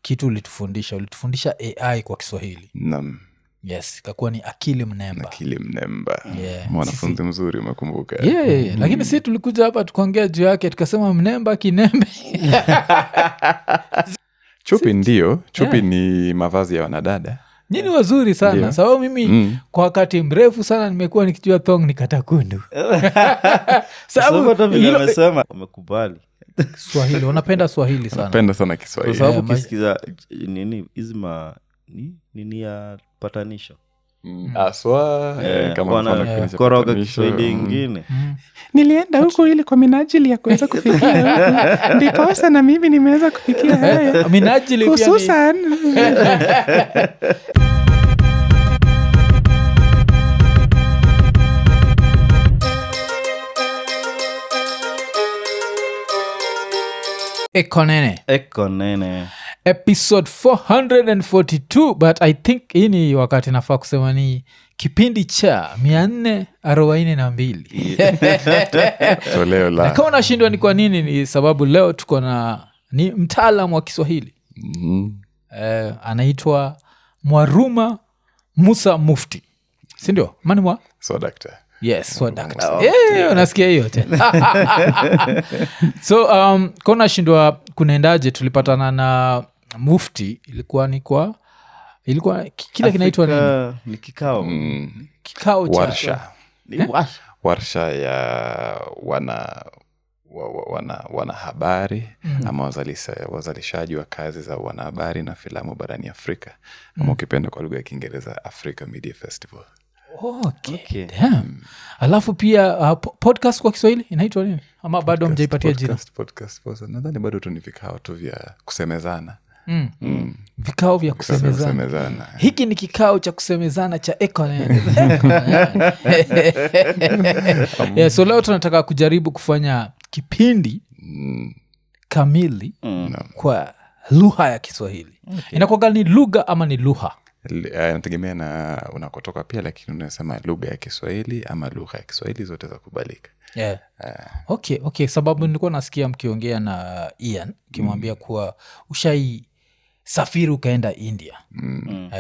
kitu ulitufundisha AI kwa Kiswahili. Naam. Yes, ikakuwa ni akili mnemba. Akili mnemba. Yeah. Mwanafunzi mzuri umekumbuka. Yeah. Lakini sisi tulikuja hapa tukaongea juu yake tukasema mnemba kinembe. Chupi ndio, chupi ni mavazi ya wanadada. Nyinyi wazuri sana. Sababu mimi kwa wakati mrefu sana nimekuwa nikijua thong ni katakundu. Sababu hilo amesema amekubali. Swahili, wanapenda Swahili sana. Napenda sana Kiswahili. Kwa sababu ukisikiza nini izima nini ya patanisho. Aswa kama mfano koroga Kiswahili ingine. Nilienda huko ili kwa minajili ya kuweza kufikia huko. Ndiposa na mimi nimeweza kufikia haya. Minajili pia hususan. Ekonene. Episode 442, but I think hii ni wakati nafaa kusema ni kipindi cha 442. Toleo la. Na kama unashindwa ni kwa nini, ni sababu leo tuko na ni mtaalamu wa Kiswahili. Anaitwa Mwaruma Musa Mufti. Si ndio? Mani mwa? So doctor. Yes, so doctor. Unasikia hiyo tena. So kona shindwa kunaendaje, tulipatana na Mufti ilikuwa kile kinaitwa nini? Ni kikao. Kikao cha warsha. Ni Warsha ya wanahabari ama wazalishaji wa kazi za wanahabari na filamu barani Afrika. Ama ukipenda kwa lugha ya Kiingereza Africa Media Festival. Okay. Damn. Alafu pia podcast kwa Kiswahili inaitwa nini? Ama bado mjaipatia jina? Podcast. Nadhani bado tu ni vikao tu vya kusemezana. Vikao vya kusemezana. Hiki ni kikao cha kusemezana cha Ekonene. So leo tunataka kujaribu kufanya kipindi kamili kwa lugha ya Kiswahili. Inakuwa ni lugha ama ni lugha? Inategemea na unakotoka pia, lakini unasema lugha ya Kiswahili ama lugha ya Kiswahili zote za kubalika. Yeah. Okay, sababu nilikuwa nasikia mkiongea na Ian kimwambia kuwa ushai safiri ukaenda India.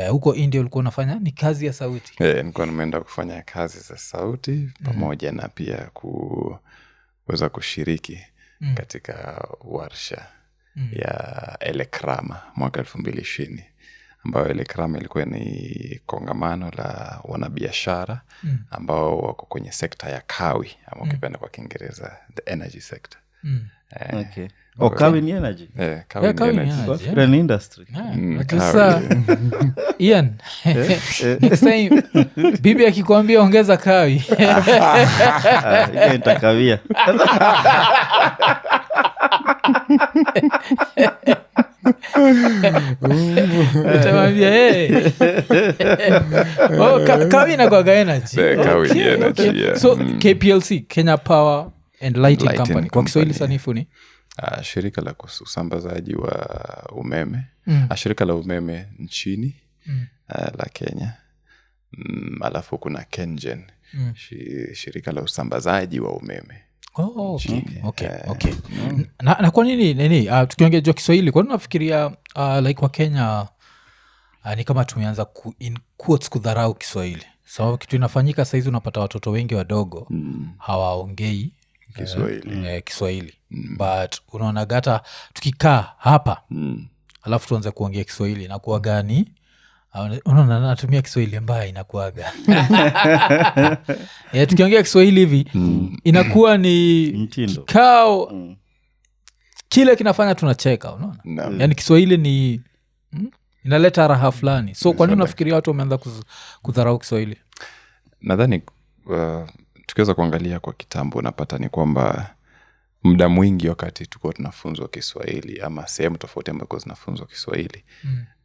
Huko India ulikuwa unafanya ni kazi ya sauti. Nilikuwa nimeenda kufanya kazi za sauti pamoja na pia kuweza kushiriki katika warsha ya Elekrama mwaka 2020. Ambayo Elekrama ilikuwa ni kongamano la wanabiashara ambao wako kwenye sekta ya kawi ama ukipenda kwa Kiingereza the energy sector. Okay. Kawi ni energy? Kawi ni energy. Kwa ni industry. Ian, next time bibi akikwambia ongeza kawi. Hiyo nitakawia. Utamwambia kawi na kwa energy. Kawi ni energy, yeah. So KPLC, Kenya Power and Lighting Company. Kwa Kiswahili sanifu ni? Shirika la usambazaji wa umeme. Shirika la umeme nchini la Kenya. Alafu kuna KenGen, shirika la usambazaji wa umeme. Okay. Na kwa nini tukiongea juu Kiswahili, kwa nini nafikiria like wa Kenya ni kama tumeanza in quotes kudharau Kiswahili? Sababu kitu inafanyika saizi unapata watoto wengi wadogo hawaongei Kiswahili. But unaona gata tukikaa hapa alafu tuanze kuongea Kiswahili na kuwa gani? Unaona natumia Kiswahili mbaya inakuaga. Tukiongea Kiswahili hivi inakuwa ni kikao kile kinafanya tunacheka, unaona? Yaani Kiswahili ni inaleta raha fulani. So kwa nini unafikiria watu wameanza kudharau Kiswahili? Nadhani tukiweza kuangalia kwa kitambo unapata ni kwamba muda mwingi wakati tulikuwa tunafunzwa Kiswahili ama sehemu tofauti ambako zinafunzwa Kiswahili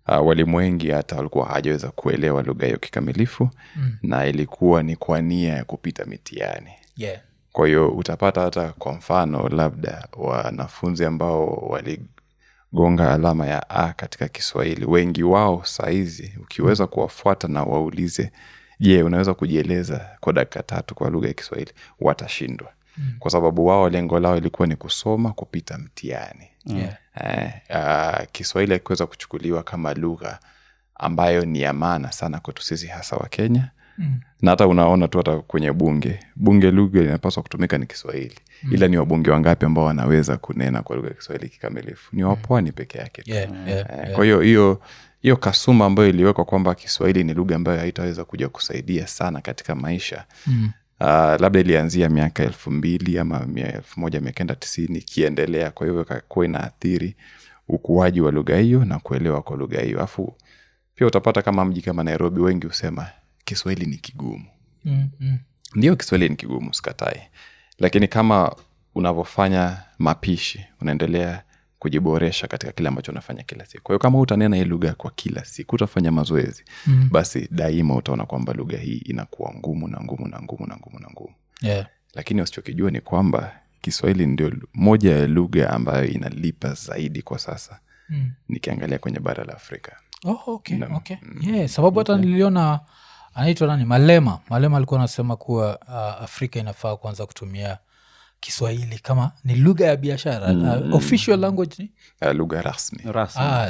walimu wengi hata walikuwa hawajaweza kuelewa lugha hiyo kikamilifu na ilikuwa ni kwa nia ya kupita mitihani. Kwa hiyo utapata hata kwa mfano labda wanafunzi ambao waligonga alama ya A katika Kiswahili, wengi wao saizi ukiweza kuwafuata na waulize, je, unaweza kujieleza kwa dakika 3 kwa lugha ya Kiswahili, watashindwa. kwa sababu wao lengo lao ilikuwa ni kusoma kupita mtihani. Kiswahili hakiweza kuchukuliwa kama lugha ambayo ni ya maana sana kwetu sisi hasa wa Kenya. Na hata unaona tu hata kwenye bunge lugha inapaswa kutumika ni Kiswahili. Ila ni wabunge wangapi ambao wanaweza kunena kwa lugha ya Kiswahili kikamilifu? Ni wapwani peke yake. Kwa hiyo kasuma ambayo iliwekwa kwamba Kiswahili ni lugha ambayo haitaweza kuja kusaidia sana katika maisha. Labda ilianzia miaka 2000 ama 1990 kiendelea. Kwa hivyo kwa inaathiri ukuaji wa lugha hiyo na kuelewa kwa lugha hiyo. Afu pia utapata kama mji kama Nairobi wengi husema Kiswahili ni kigumu. Ndio, Kiswahili ni kigumu, sikatai. Lakini kama unavyofanya mapishi, unaendelea kujiboresha katika kile ambacho unafanya kila siku. Kwa hiyo kama utanena hii lugha kwa kila siku, utafanya mazoezi, basi daima utaona kwamba lugha hii inakuwa ngumu na ngumu na ngumu na ngumu na ngumu. Lakini usichokijua ni kwamba Kiswahili ndio moja ya lugha ambayo inalipa zaidi kwa sasa. Nikiangalia kwenye bara la Afrika. Sababu hata niliona anaitwa nani? Malema alikuwa anasema kuwa Afrika inafaa kuanza kutumia Kiswahili kama ni lugha ya biashara. Official language ni lugha rasmi.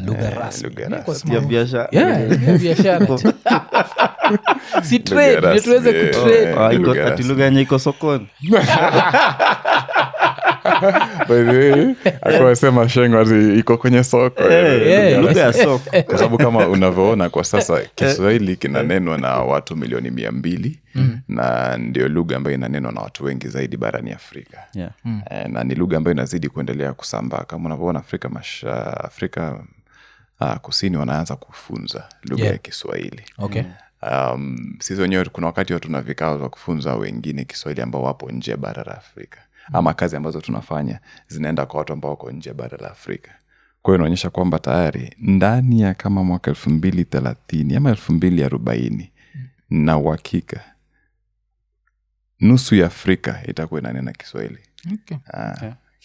Lugha rasmi ya biashara. Ya biashara. Si trade, tuweze kutrade. Ati lugha yenye iko sokoni. Kwa sema shengo iko kwenye soko. Lugha ya soko. Kwa sababu kama unavyoona kwa sasa Kiswahili kinanenwa na watu milioni 200 na ndio lugha ambayo inanenwa na watu wengi zaidi barani Afrika. Na ni lugha ambayo inazidi kuendelea kusambaa. Kama unavyoona Afrika Kusini wanaanza kufunza lugha ya Kiswahili. Sisi wenyewe kuna wakati tuna vikao vya kufunza wengine Kiswahili ambao wapo nje bara la Afrika. Ama kazi ambazo tunafanya zinaenda kwa watu ambao wako nje bara la Afrika. Kwa hiyo inaonyesha kwamba tayari ndani ya kama mwaka 2030 ama 2040 na uhakika nusu ya Afrika itakuwa inanena Kiswahili.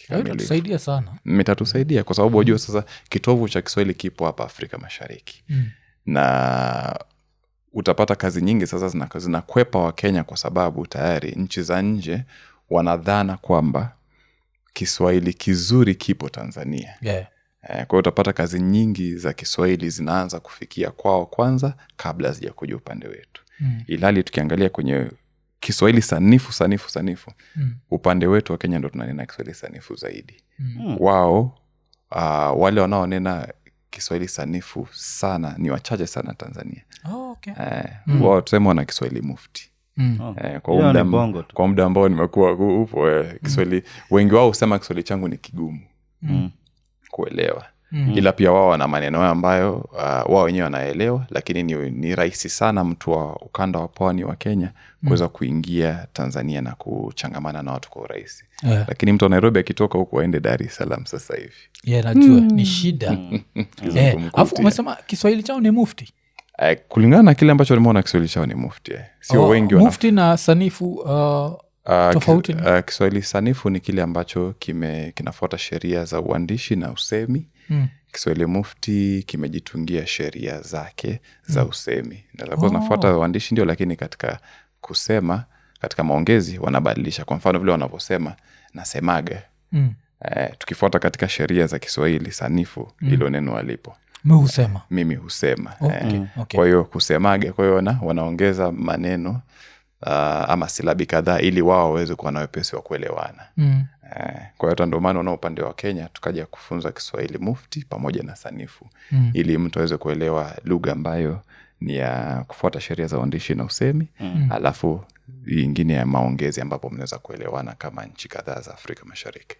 Itatusaidia sana. Itatusaidia kwa sababu wajua sasa kitovu cha Kiswahili kipo hapa Afrika Mashariki. Na utapata kazi nyingi sasa zinakwepa wa Kenya kwa sababu tayari nchi za nje wanadhana kwamba Kiswahili kizuri kipo Tanzania. Kwa hiyo utapata kazi nyingi za Kiswahili zinaanza kufikia kwao kwanza kabla hazijakuja upande wetu. Ilhali tukiangalia kwenye Kiswahili sanifu upande wetu wa Kenya ndo tunanena Kiswahili sanifu zaidi. Wao wale wanaonena Kiswahili sanifu sana ni wachache sana Tanzania. Wao tuseme wana Kiswahili mufti. Kwa muda ambao nimekuwa upo Kiswahili, wengi wao husema Kiswahili changu ni kigumu kuelewa. Ila pia wao wana maneno ambayo wao wenyewe wanaelewa, lakini ni rahisi sana mtu wa ukanda wa pwani wa Kenya kuweza kuingia Tanzania na kuchangamana na watu kwa urahisi. Lakini mtu wa Nairobi akitoka huko aende Dar es Salaam sasa hivi. Najua ni shida. Alafu umesema Kiswahili chao ni mufti. Kulingana na kile ambacho nimeona Kiswahili chao ni mufti. Sio wengi mufti na sanifu tofauti. Kiswahili sanifu ni kile ambacho kinafuata sheria za uandishi na usemi. Kiswahili mufti kimejitungia sheria zake za usemi. Na zinafuata uandishi ndio, lakini katika kusema, katika maongezi wanabadilisha. Kwa mfano vile wanavyosema nasemaga. Tukifuata katika sheria za Kiswahili sanifu hilo neno alipo. Mimi husema. Kwa hiyo kusemaga, kwa hiyo wanaongeza maneno ama silabi kadhaa ili wao waweze kuwa na wepesi wa kuelewana. Kwa hiyo ndio maana na upande wa Kenya tukaja kufunza Kiswahili mufti pamoja na sanifu ili mtu aweze kuelewa lugha ambayo ni ya kufuata sheria za uandishi na usemi, alafu nyingine ya maongezi ambapo mnaweza kuelewana kama nchi kadhaa za Afrika Mashariki.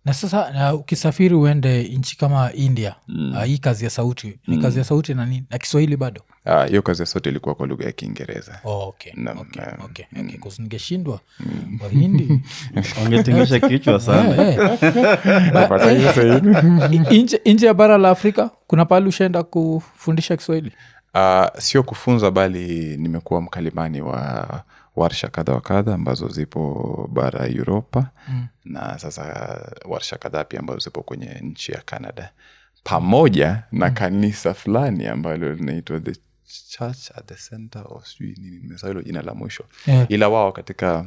Na sasa ukisafiri uende nchi kama India, hii kazi ya sauti ni kazi ya sauti na nini? Na Kiswahili bado? Hiyo kazi ya sauti ilikuwa kwa lugha ya Kiingereza. Okay. Ningeshindwa kwa Hindi. Wangetingisha kichwa sana. Nje ya bara la Afrika kuna pahali ushaenda kufundisha Kiswahili? Sio kufunza, bali nimekuwa mkalimani wa warsha kadha wa kadha ambazo zipo bara Europa. Na sasa warsha kadhaa pia ambazo zipo kwenye nchi ya Canada, pamoja na kanisa fulani ambalo linaitwa The Church at the Center of nimesahau jina la mwisho. Ila wao katika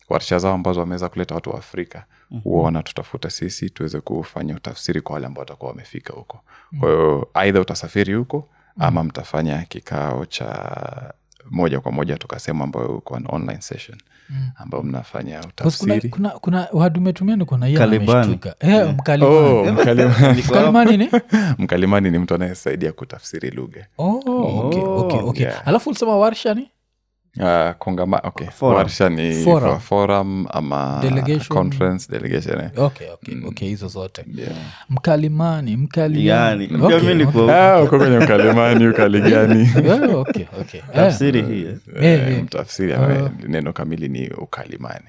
warsha zao ambazo wameweza kuleta watu wa Afrika huona tutafuta sisi tuweze kufanya utafsiri kwa wale ambao watakuwa wamefika huko. Kwa hiyo aidha utasafiri huko ama mtafanya kikao cha moja kwa moja tukasema ambayo uko an online session ambao mnafanya utafsiri. Kuna wadu umetumia niko na hiyo ameshtuka. Mkalimani. Mkalimani ni? Mkalimani ni mtu anayesaidia kutafsiri lugha. Okay. Alafu ulisema warsha ni? Warsha ni forum ama delegation. Conference delegation. Okay, hizo zote. Mkalimani. Yani, uko kwenye mkalimani ukali gani? Okay. Tafsiri hii. Mtafsiri neno kamili ni ukalimani.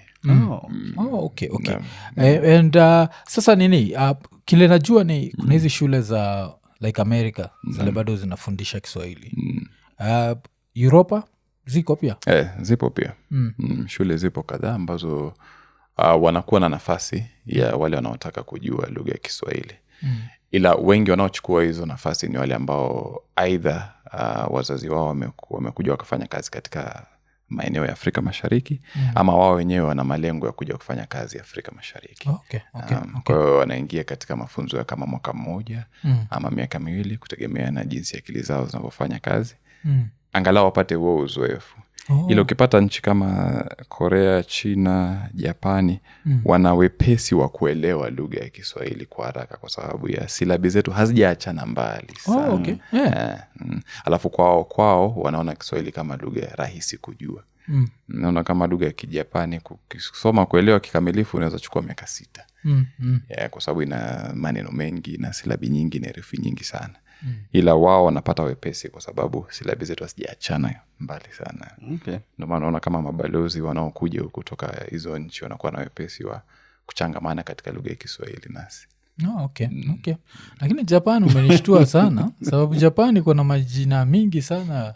Okay. And sasa nini? Kile najua ni kuna hizi shule za like America zile bado zinafundisha Kiswahili. Europa ziko pia? Zipo pia. Shule zipo kadhaa ambazo wanakuwa na nafasi ya wale wanaotaka kujua lugha ya Kiswahili. Ila wengi wanaochukua hizo nafasi ni wale ambao aidha wazazi wao wamekuja wakafanya kazi katika maeneo ya Afrika Mashariki ama wao wenyewe wana malengo ya kuja kufanya kazi Afrika Mashariki. Kwa hiyo wanaingia katika mafunzo ya kama mwaka mmoja ama miaka miwili kutegemea na jinsi akili zao zinavyofanya kazi. Angalau wapate huo uzoefu. Ila ukipata nchi kama Korea, China, Japani wana wepesi wa kuelewa lugha ya Kiswahili kwa haraka kwa sababu ya silabi zetu hazijaachana mbali sana. Alafu kwao wanaona Kiswahili kama lugha rahisi kujua. Naona kama lugha ya Kijapani kusoma kuelewa kikamilifu unaweza chukua miaka 6. Kwa sababu ina maneno mengi na silabi nyingi na herufi nyingi sana. Ila wao wanapata wepesi kwa sababu silabi zetu hazijaachana mbali sana. Ndio maana unaona kama mabalozi wanaokuja kutoka hizo nchi wanakuwa na wepesi wa kuchangamana katika lugha ya Kiswahili nasi. Okay. Lakini Japan umenishtua sana sababu Japan iko na majina mingi sana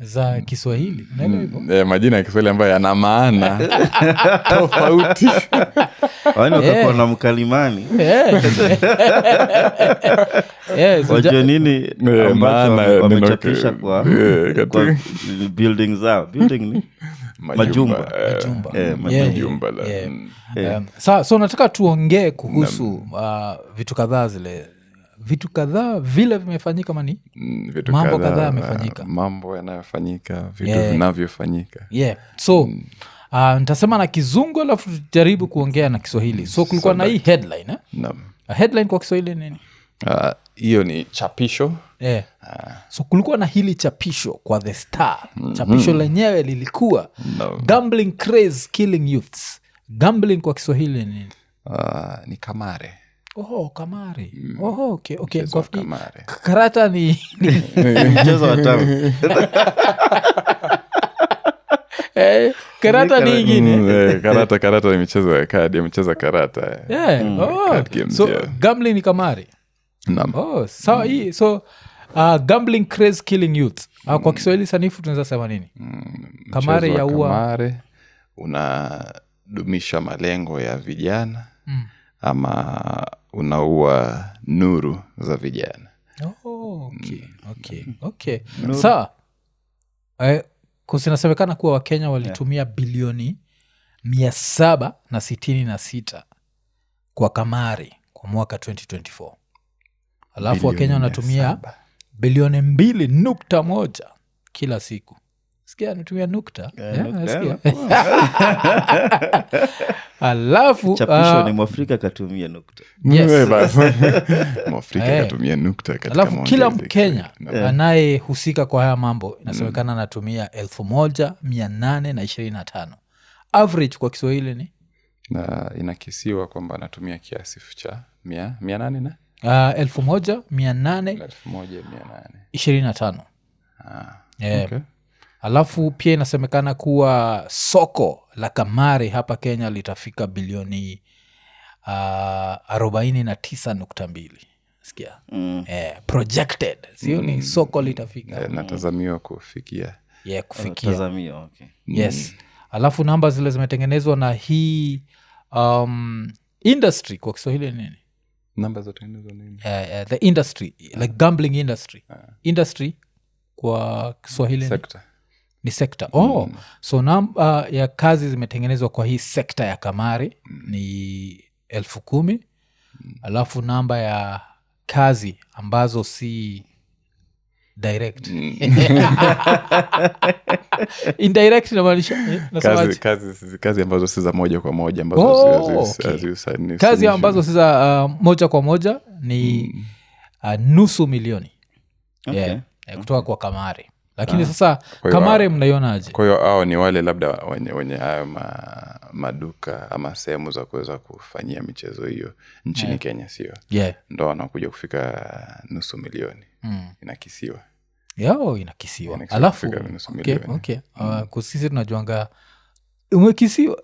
za Kiswahili. Unaelewa hivyo? Majina ya Kiswahili ambayo yana maana tofauti. Wanakuwa na mkalimani. Wajua nini ambacho wamechapisha kwa building zao. Building ni majumba. So nataka tuongee kuhusu vitu kadhaa vile vimefanyika mani mambo kadhaa yamefanyika, mambo yanayofanyika, vitu vinavyofanyika. So nitasema na Kizungu alafu tujaribu kuongea na Kiswahili. So kulikuwa na hii headline headline kwa Kiswahili nini? Hiyo ni chapisho. So kulikuwa na hili chapisho kwa The Star. Chapisho lenyewe lilikuwa Gambling craze killing youths. Gambling kwa Kiswahili nini? Ni kamare. Kamari. Okay. Kwa kamare. Karata ni mchezo wa tamu. Karata ni ingine. Karata ni michezo ya kadi, mchezo karata. So gambling ni kamari. Sawa hii. So gambling craze killing youth. Kwa Kiswahili sanifu tunaweza sema nini? Kamari ya ua. Kamare unadumisha malengo ya vijana. Ama unaua nuru za vijana. Okay. Sawa. Kusinasemekana kuwa Wakenya walitumia bilioni 766 kwa kamari kwa mwaka 2024. Alafu Wakenya wanatumia bilioni 2.1 kila siku. Sikia anatumia nukta. Sikia. Alafu chapisho ni Mwafrika katumia nukta. Mwafrika katumia nukta katika alafu kila Mkenya anayehusika kwa haya mambo inasemekana anatumia 1825. Average kwa Kiswahili ni? Inakisiwa kwamba anatumia kiasi cha 800 na 1825. Okay. Alafu pia inasemekana kuwa soko la kamari hapa Kenya litafika bilioni 49.2. Sikia. Projected. Sio ni soko litafika. Natazamiwa kufikia. Kufikia. Natazamiwa, okay. Yes. Alafu namba zile zimetengenezwa na hii industry kwa Kiswahili nini? Namba zotengenezwa nini? The industry, like gambling industry. Industry kwa Kiswahili sector. ni sekta so namba ya kazi zimetengenezwa kwa hii sekta ya kamari ni 10,000 alafu namba ya kazi ambazo si direct indirect inamaanisha kazi ambazo si za moja kwa moja ambazo kazi ambazo si za moja kwa moja ni nusu milioni kutoka kwa kamari lakini sasa kamari mnaionaje? Kwa hiyo hao ni wale labda wenye hayo maduka ama sehemu za kuweza kufanyia michezo hiyo nchini Kenya, sio? Ndo wanakuja kufika nusu milioni inakisiwa. Inakisiwa. Alafu kusisi tunajuanga umekisiwa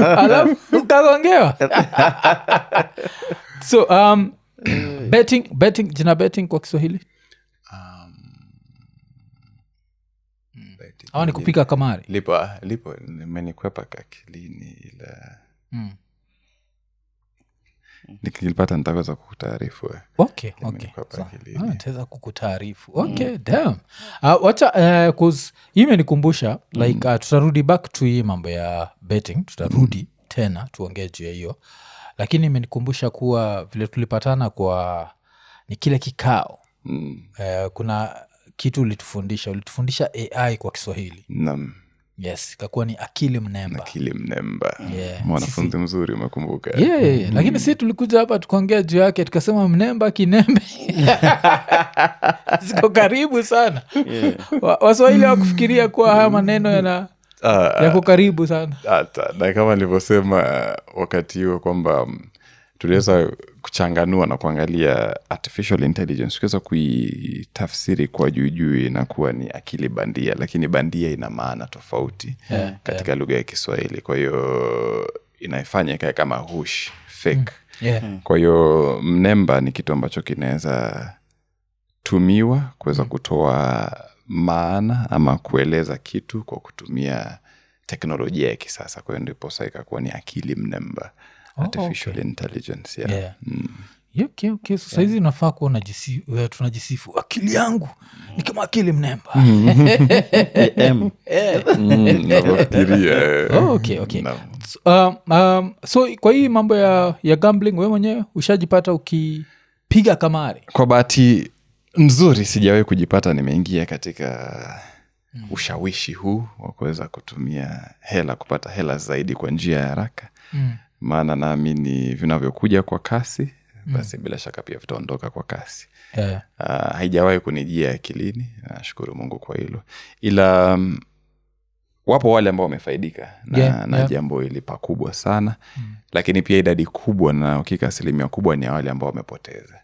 alafu ukagongewa. So betting jina betting kwa Kiswahili au ni kupika kamari? Lipo nimenikwepa akilini ila nikilipata nitaweza kukutaarifu. Okay. Nitaweza kukutaarifu. Damn. Wacha cause hii imenikumbusha like tutarudi back to hii mambo ya betting, tutarudi tena tuongee juu ya hiyo. Lakini imenikumbusha kuwa vile tulipatana kwa ni kile kikao. Kuna kitu ulitufundisha AI kwa Kiswahili. Naam. Yes, ikakuwa ni akili mnemba. Mwanafunzi mzuri, umekumbuka. Lakini sisi tulikuja hapa tukaongea juu yake tukasema mnemba kinembe ziko karibu sana. Waswahili hawakufikiria kuwa haya maneno yako karibu sana. Hata na kama nilivyosema wakati huo kwamba tuliweza kuchanganua na kuangalia artificial intelligence, tukiweza kuitafsiri kwa juu inakuwa ni akili bandia, lakini bandia ina maana tofauti katika lugha ya Kiswahili. Kwa hiyo inaifanya ikae kama hush, fake. Kwa hiyo mnemba ni kitu ambacho kinaweza tumiwa kuweza kutoa maana ama kueleza kitu kwa kutumia teknolojia ya kisasa. Kwa hiyo ndipo sasa ikakuwa ni akili mnemba. Artificial intelligence. Okay. So saizi unafaa kuwa tunajisifu akili yangu ni kama akili mnemba. So kwa hii mambo ya gambling wewe mwenyewe ushajipata ukipiga kamari? Kwa bahati nzuri sijawahi kujipata nimeingia katika ushawishi huu wa kuweza kutumia hela, kupata hela zaidi kwa njia ya haraka. Maana naamini vinavyokuja kwa kasi basi bila shaka pia vitaondoka kwa kasi. Haijawahi kunijia akilini, nashukuru Mungu kwa hilo. Ila wapo wale ambao wamefaidika na jambo hili pakubwa sana. Lakini pia idadi kubwa na hakika asilimia kubwa ni wale ambao wamepoteza.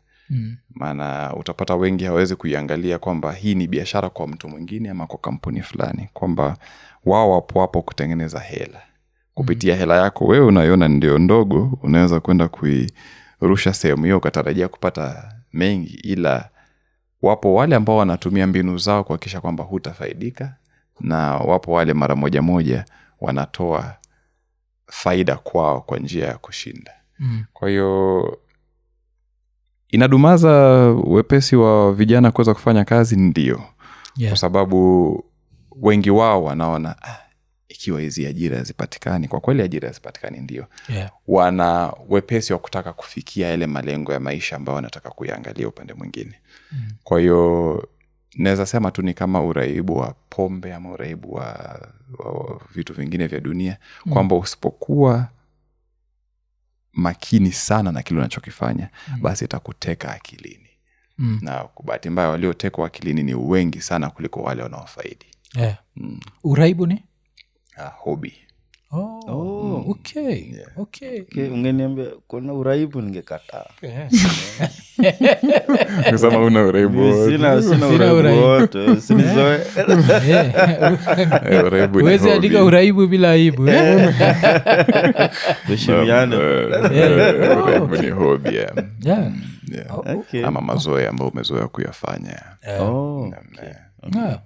Maana utapata wengi hawezi kuiangalia kwamba hii ni biashara kwa mtu mwingine ama kwa kampuni fulani, kwamba wao wapo kutengeneza hela. Kupitia hela yako wewe unaiona ndio ndogo, unaweza kwenda kuirusha sehemu hiyo ukatarajia kupata mengi, ila wapo wale ambao wanatumia mbinu zao kuhakikisha kwamba hutafaidika, na wapo wale mara moja wanatoa faida kwao kwa njia ya kushinda. Kwa hiyo inadumaza wepesi wa vijana kuweza kufanya kazi, ndio. Kwa sababu wengi wao wanaona ikiwa hizi ajira zipatikani, kwa kweli ajira zipatikani ndio. Wana wepesi wa kutaka kufikia yale malengo ya maisha ambao wanataka kuyaangalia upande mwingine. Kwa hiyo naweza sema tu ni kama uraibu wa pombe ama uraibu wa vitu vingine vya dunia, kwamba usipokuwa makini sana na kile unachokifanya basi itakuteka akilini. Na kwa bahati mbaya waliotekwa akilini ni wengi sana kuliko wale wanaofaidi. Uraibu ni hobby. Okay. Ungeniambia kuna uraibu ningekataa. Kusema una uraibu. Sina uraibu wote. Sinizoe. Uraibu. Huwezi andika uraibu bila aibu. Heshimiane. Uraibu ni hobby. Ama mazoea ambayo umezoea kuyafanya.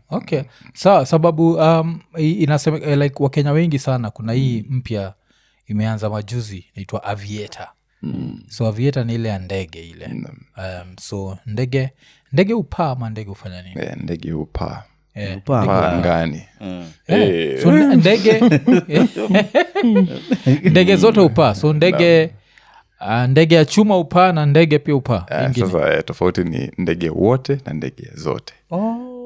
Okay. Sababu inasema like Wakenya wengi sana kuna hii mpya imeanza majuzi inaitwa Aviator. So Aviator ni ile ya ndege ile. So ndege upaa ama ndege ufanya nini? Ndege upaa. paa angani. So ndege zote upaa, so ndege ya chuma upaa na ndege pia upaa. Sasa tofauti ni ndege wote na ndege zote.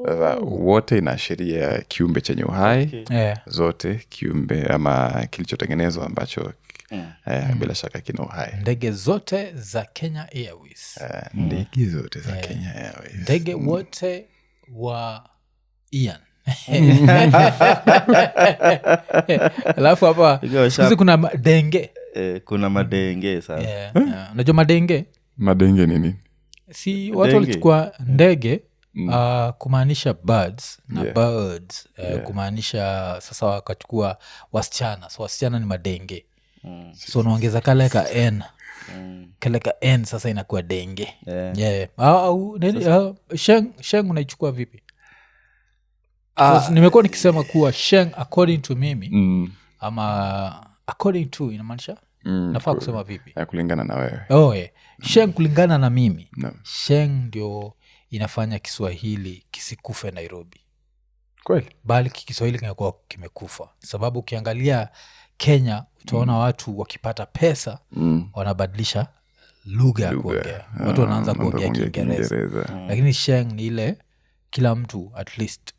Sasa wote inaashiria kiumbe chenye uhai, zote kiumbe ama kilichotengenezwa ambacho bila shaka kina uhai. Ndege zote za Kenya Airways. Ndege zote za Kenya Airways. Ndege wote wa Ian. Alafu hapa sisi kuna madenge. Kuna madenge sana. Unajua madenge? Madenge nini? Si watu walichukua ndege kumaanisha birds na birds kumaanisha, sasa wakachukua wasichana, so wasichana ni madenge. So unaongeza kale ka n, kale ka n sasa inakuwa denge. Sheng unaichukua vipi? Nimekuwa nikisema kuwa sheng according to mimi ama according to inamaanisha nafaa kusema vipi? Kulingana na wewe. Sheng kulingana na mimi. Sheng ndio inafanya Kiswahili kisikufe Nairobi. Kweli? Bali Kiswahili kinakuwa kimekufa. Sababu ukiangalia Kenya utaona watu wakipata pesa wanabadilisha lugha ya kuongea. Watu wanaanza kuongea Kiingereza. Lakini sheng ni ile kila mtu at least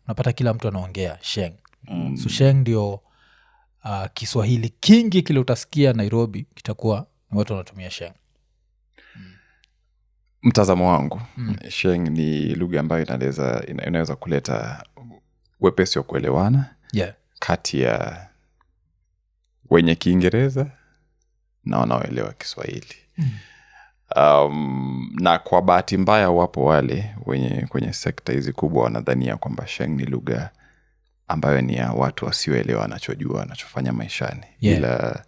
unapata kila mtu anaongea sheng. So sheng ndio Kiswahili kingi kile utasikia Nairobi kitakuwa ni watu wanatumia sheng. Mtazamo wangu, sheng ni lugha ambayo inaweza kuleta wepesi wa kuelewana kati ya wenye Kiingereza na wanaoelewa Kiswahili. Na kwa bahati mbaya wapo wale kwenye sekta hizi kubwa wanadhania kwamba sheng ni lugha ambayo ni ya watu wasioelewa wanachojua wanachofanya maishani. Ila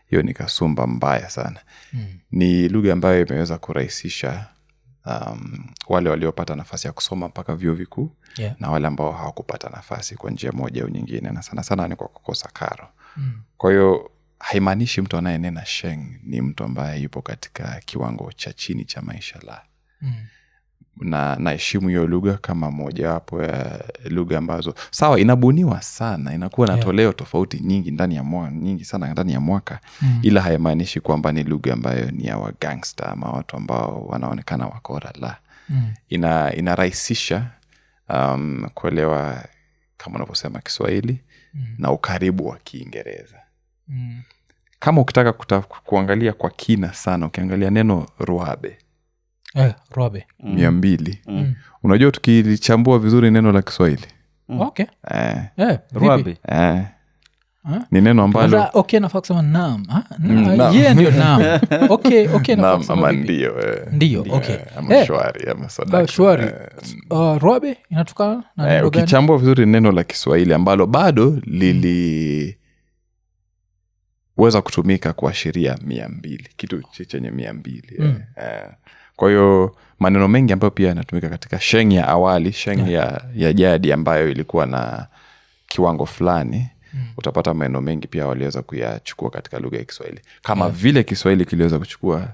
hiyo ni kasumba mbaya sana. Ni lugha ambayo imeweza kurahisisha wale waliopata nafasi ya kusoma mpaka vyuo vikuu na wale ambao hawakupata nafasi kwa njia moja au nyingine, na sana sana ni kwa kukosa karo. Kwa hiyo haimaanishi mtu anayenena sheng ni mtu ambaye yupo katika kiwango cha chini cha maisha la. Na naheshimu hiyo lugha kama moja wapo ya lugha ambazo sawa inabuniwa sana, inakuwa na toleo tofauti nyingi sana ndani ya mwaka, ila haimaanishi kwamba ni lugha ambayo ni ya wagangster ama watu ambao wanaonekana wakora la. Inarahisisha kuelewa kama unavyosema Kiswahili na ukaribu wa Kiingereza. Kama ukitaka kuangalia kwa kina sana, ukiangalia neno ruabe. Ruabe 200. Unajua tukilichambua vizuri neno la Kiswahili. Ruabe. Ni neno ambalo nafaa kusema naam. Ndio naam. naam ama ndio. Ndio, ama shwari ama sadaka. Shwari. Ruabe inatokana na neno gani? Ukichambua vizuri neno la Kiswahili ambalo bado weza kutumika kuashiria 200, kitu chenye 200. Kwa hiyo maneno mengi ambayo pia yanatumika katika sheng ya awali, sheng ya jadi ambayo ilikuwa na kiwango fulani, utapata maneno mengi pia waliweza kuyachukua katika lugha ya Kiswahili. Kama vile Kiswahili kiliweza kuchukua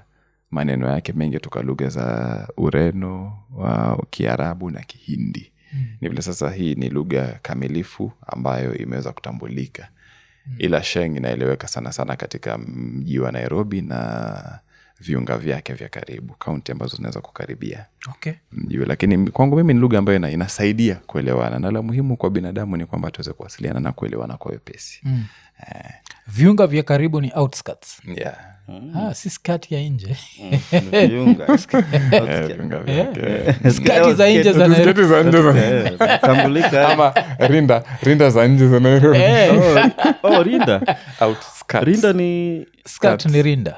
maneno yake mengi kutoka lugha za Ureno, Kiarabu na Kihindi. Ni vile sasa hii ni lugha kamilifu ambayo imeweza kutambulika. Ila sheng inaeleweka sana sana katika mji wa Nairobi na viunga vyake vya karibu, kaunti ambazo zinaweza kukaribia. Lakini kwangu mimi ni lugha ambayo inasaidia kuelewana, na la muhimu kwa binadamu ni kwamba tuweze kuwasiliana na kuelewana kwa wepesi. Viunga vya karibu ni outskirts. Si skati ya nje. Viunga. Skati za nje za Nairobi. Tambulika ama rinda za nje za Nairobi. Rinda. Outskirts. Rinda ni skirt ni rinda.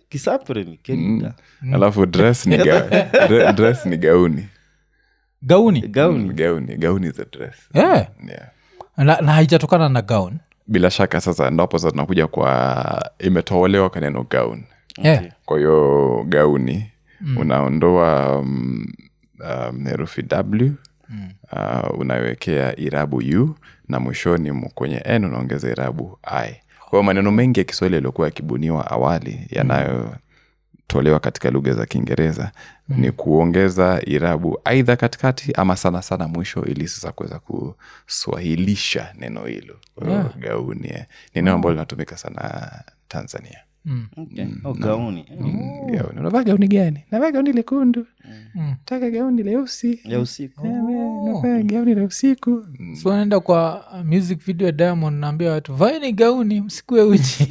Kisapre ni kerinda. Alafu dress ni gauni. Gauni is a dress. Na haijatokana na gown. Bila shaka sasa ndipo sasa tunakuja kwa imetolewa kwa neno gown. Kwa hiyo gauni unaondoa herufi W, unawekea irabu U na mwishoni kwenye N unaongeza irabu I. Kwa maneno mengi ya Kiswahili yaliokuwa yakibuniwa awali tolewa katika lugha za Kiingereza ni kuongeza irabu aidha katikati ama sana sana mwisho, ili sasa kuweza kuswahilisha neno hilo. Gauni ni neno ambalo linatumika sana Tanzania. Gauni. Gauni. Unavaa gauni gani? Navaa gauni lekundu. Taka gauni leusi. Ya usiku. Navaa gauni la usiku. So naenda kwa music video ya Diamond, naambia watu vaeni gauni, msikue uchi.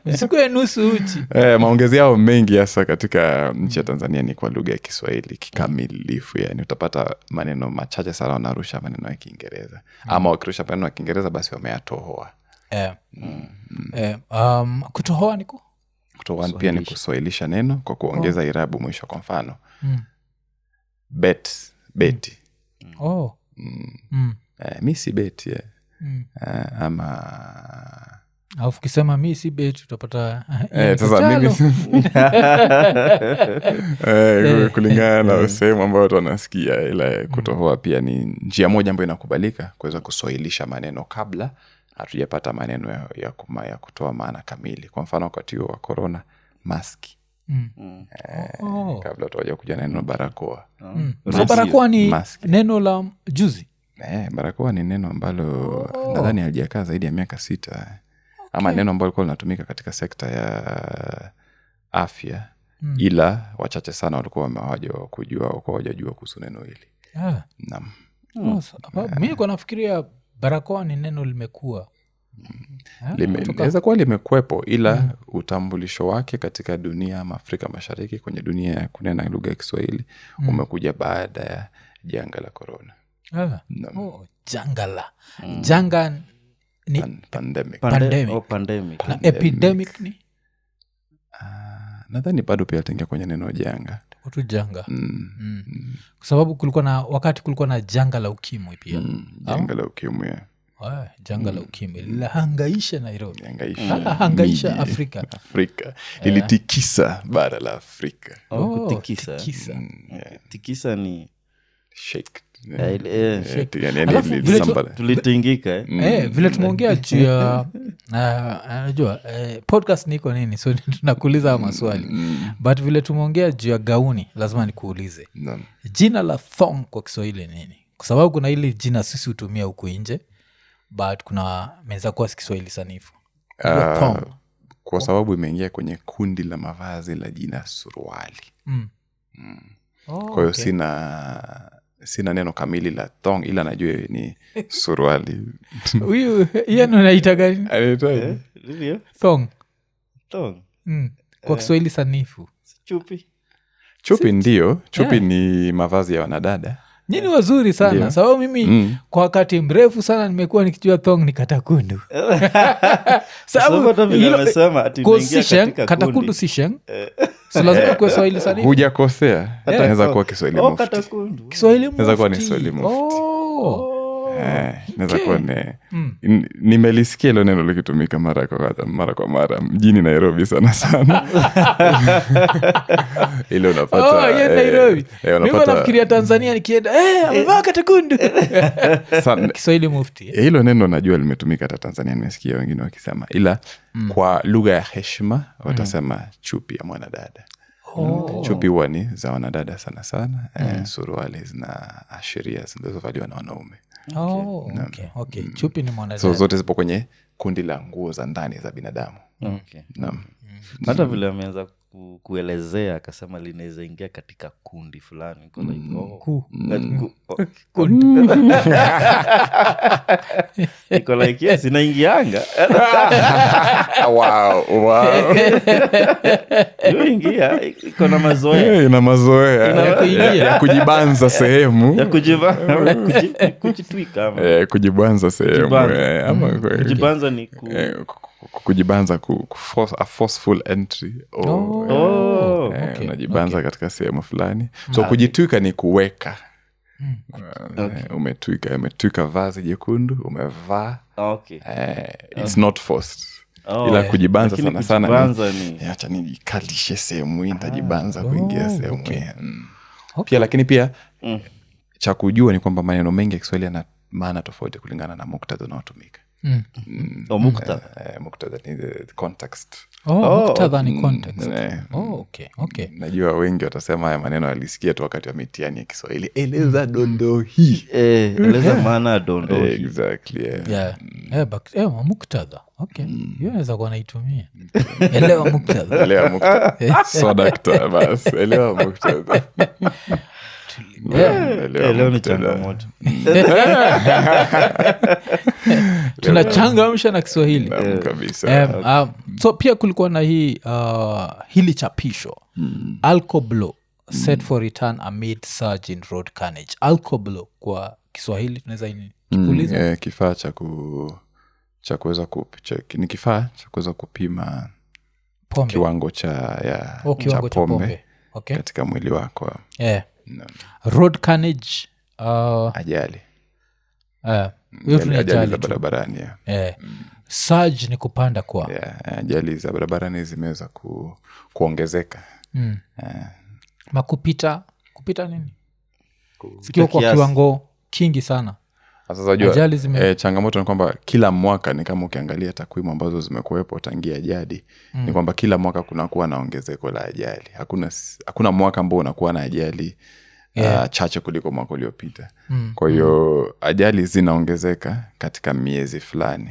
Msikue nusu uchi. Maongezi yao mengi hasa katika nchi ya Tanzania ni kwa lugha ya Kiswahili kikamilifu. Yani utapata maneno machache sana wanarusha maneno ya Kiingereza. Ama wakirusha maneno ya Kiingereza basi wameyatohoa. Kutohoa niko? Kutohoa pia ni kuswahilisha neno kwa kuongeza irabu mwisho. Kwa mfano beti. Mi si beti ama alafu kisema mi si beti utapata sasa mimi kulingana na sehemu ambayo watu wanasikia. Ila kutohoa pia ni njia moja ambayo inakubalika kuweza kuswahilisha maneno kabla hatujapata maneno ya kutoa maana kamili. Kwa mfano wakati wa corona, maski. Kabla tuwaja kuja neno barakoa. So barakoa ni maski. Neno la juzi. Barakoa ni neno ambalo nadhani halijakaa zaidi ya miaka 6. Ama neno ambalo lilikuwa linatumika katika sekta ya afya. Ila wachache sana walikuwa hawajajua kuhusu neno hili. Naam. Mimi kwa nafikiria barakoa ni neno limekuwa. Inaweza kuwa limekuwepo, ila utambulisho wake katika dunia ama Afrika Mashariki, kwenye dunia ya kunena lugha ya Kiswahili umekuja baada ya janga la corona. Janga ni pandemic. Na epidemic ni? Nadhani bado pia tengia kwenye neno janga. Watu janga. Kwa sababu kulikuwa na janga la ukimwi pia. Janga la ukimwi. Janga la ukimwi lihangaisha Nairobi. Hangaisha Afrika. Lilitikisa bara la Afrika. Tikisa ni shake. Tulitingika. Vile tumeongea juu ya najua podcast niko nini, so tunakuuliza maswali. But vile tumeongea juu ya gauni, lazima nikuulize jina la thong kwa Kiswahili nini? Kwa sababu kuna ile jina sisi hutumia huku nje, but kuna meza kwa Kiswahili sanifu. Kwa sababu imeingia kwenye kundi la mavazi la jina suruali. Kwa hiyo sina neno kamili la thong, ila najua ni suruali. Huyu yenu naita gani? Anaitwaje? Thong. Thong. Kwa Kiswahili sanifu. Chupi ndio. Chupi ni mavazi ya wanadada. Nyini wazuri sana. Sababu mimi kwa wakati mrefu sana nimekuwa nikijua thong ni katakundu. Sababu vile amesema ati unaingia katika katakundu si sheng. So lazima kwa Kiswahili sanifu. Hujakosea. Inaweza kuwa Kiswahili mufti. Kiswahili mufti. Inaweza kuwa ni Kiswahili mufti. Inaweza kuwa nimelisikia hilo neno likitumika mara kwa mara mjini Nairobi sana. Ile unapata Nairobi. Mimi nafikiria Tanzania nikienda amevaa katakundu. Kiswahili mufti. Hilo neno najua limetumika hata Tanzania, nimesikia wengine wakisema, ila kwa lugha ya heshima watasema chupi ya mwanadada. Chupi huwa ni za wanadada sana. Suruali zinaashiria zinazovaliwa na wanaume. Okay. Chupi ni mwanadada. So zote zipo kwenye kundi la nguo za ndani za binadamu. Hata vile ameanza kuelezea akasema linaweza ingia katika kundi fulani. Iko like yes, inaingianga. Wow. Ingia, iko na mazoea. Ina mazoea ya kujibanza sehemu. Ya kujitwika ama. Kujibanza sehemu. Kujibanza ni kujibanza a forceful entry. Unajibanza katika sehemu fulani. So kujitwika ni kuweka. Umetwika vazi jekundu, umevaa. It's not forced. Ila kujibanza sana acha nijikalishe sehemu hii, nitajibanza kuingia sehemu hii. Pia lakini pia cha kujua ni kwamba maneno mengi ya Kiswahili yana maana tofauti kulingana na muktadha unaotumika. muktadha muktadha ni the context. Muktadha ni context. Eh, Okay. najua wengi watasema haya maneno alisikia tu wakati wa mitihani ya Kiswahili. Eleza dondo hii. eleza maana ya dondo Exactly. Yeah. Muktadha. Okay. Hiyo naweza kuwa naitumia. Elewa muktadha. Elewa muktadha. So dakta bas. Elewa muktadha. leo ni changamoto tunachangamsha na Kiswahili kabisa. So pia kulikuwa na hili chapisho Alcoblo set for return amid surge in road carnage. Alcoblo kwa Kiswahili tunaweza kuuliza kifaa cha kuweza ni kifaa cha kuweza kupima pombe. Kiwango cha pombe okay. Katika mwili wako. Road carnage ajali ajali za barabarani. surge ni kupanda kwa ajali za barabarani zimeweza kuongezeka. Makupita nini zikiwa kwa kiwango kingi sana. Sasa jua changamoto ni kwamba kila mwaka ni kama ukiangalia takwimu ambazo zimekuwepo tangia jadi ni kwamba kila mwaka kunakuwa na ongezeko la ajali. Hakuna mwaka ambao unakuwa na ajali chache kuliko mwaka uliopita. Kwa hiyo ajali zinaongezeka katika miezi fulani.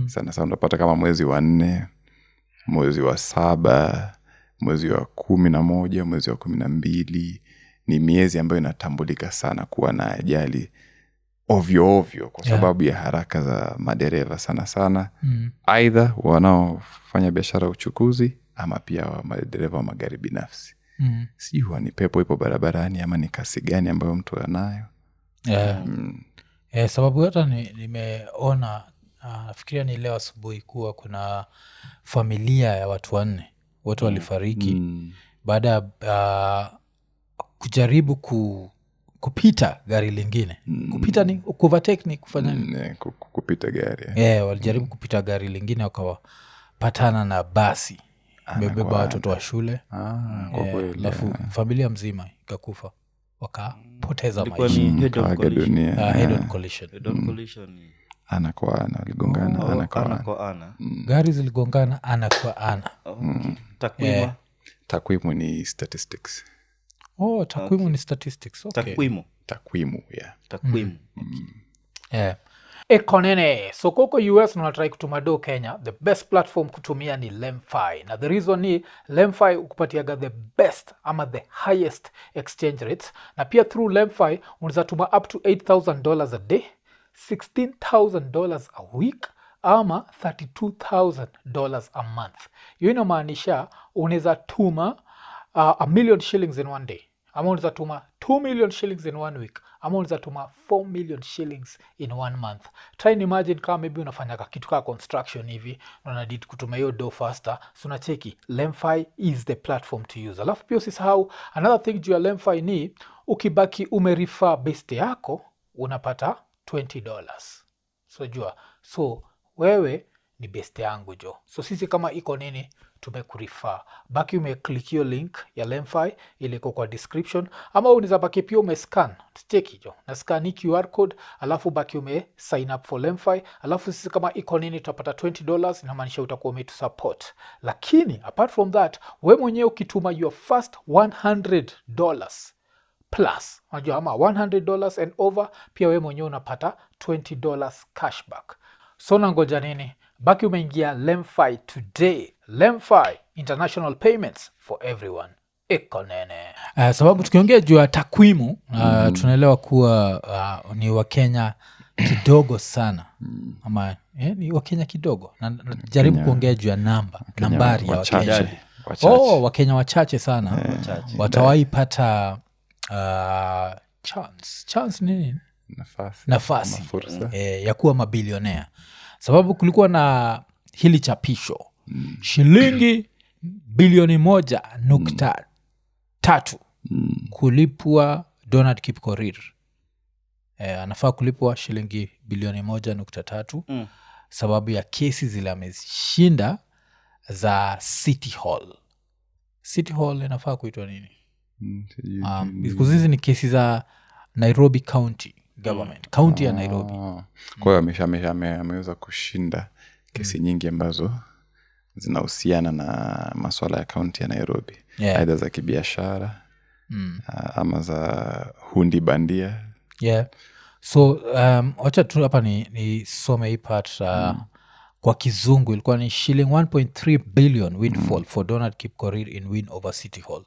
Sana unapata kama mwezi wa 4, mwezi wa 7, mwezi wa 11, mwezi wa 12 ni miezi ambayo inatambulika sana kuwa na ajali ovyo kwa sababu ya haraka za madereva sana. Aidha wanaofanya biashara ya uchukuzi ama pia madereva wa magari binafsi. Sijui ni pepo ipo barabarani ama ni kasi gani ambayo mtu anayo. Sababu hata nimeona nafikiria ni leo asubuhi kuwa kuna familia ya watu 4 wote walifariki baada ya kujaribu kupita gari lingine. Kupita ni overtake ni kufanya kupita gari. Walijaribu kupita gari lingine wakawapatana na basi imebeba watoto wa shule. Alafu familia mzima ikakufa, wakapoteza maisha. Head on collision. Ana kwa ana waligongana. Ana kwa ana. Gari ziligongana ana kwa ana. Takwimu ni statistics. Takwimu ni statistics. Takwimu. Ekonene. So koko US unatrai kutuma do Kenya, the best platform kutumia ni Lemfi. Na the reason ni Lemfi ukupatiaga the best ama the highest exchange rates. Na pia through Lemfi unaweza tuma up to $8,000 a day, $16,000 a week ama $32,000 a month. Hiyo inamaanisha unaweza tuma $1 million shillings in one day, ama unaweza tuma $2 million shillings in 1 week, ama unaweza tuma $4 million shillings in 1 month. Try and imagine kama maybe unafanya kitu kama construction hivi na unadid kutuma hiyo do faster. So unacheki Lemfi is the platform to use. Alafu pia usisahau another thing juu ya Lemfi ni ukibaki umerefer best yako unapata $20. So jua, so wewe ni best yangu jo. So sisi kama iko nini tumekurifa, baki umeclick hiyo link ya Lemfi iliko kwa description, ama unaweza baki pia umescan cheki jo na scan hii QR code, alafu baki ume sign up for Lemfi, alafu sisi kama iko nini tutapata $20. Inamaanisha utakuwa umetusupport. Lakini apart from that, we mwenyewe ukituma your first $100 plus, unajua ama $100 and over, pia we mwenyewe unapata $20 cashback. So nangoja nini? Baki umeingia Lemfi today. Lemfi, international payments for everyone. Ekonene. Sababu tukiongea juu ya takwimu tunaelewa kuwa ni Wakenya kidogo sana ama ni Wakenya kidogo na jaribu kuongea juu ya nambari ya Wakenya. Wakenya wachache sana watawahi pata chance nini? Nafasi ya kuwa mabilionea. Sababu kulikuwa na hili chapisho shilingi bilioni 1.3 kulipwa Donald Kipkorir. Anafaa kulipwa shilingi bilioni 1.3 sababu ya kesi zile ameshinda za City Hall. City Hall inafaa kuitwa nini? Hizi ni kesi za Nairobi County government county ya Nairobi. Kwa hiyo ameweza kushinda kesi nyingi ambazo zinahusiana na masuala ya kaunti ya Nairobi, aidha za kibiashara ama za hundi bandia. So wacha tu hapa ni some hii part kwa kizungu ilikuwa ni shilling 1.3 billion windfall for Donald Kipkorir in win over City Hall.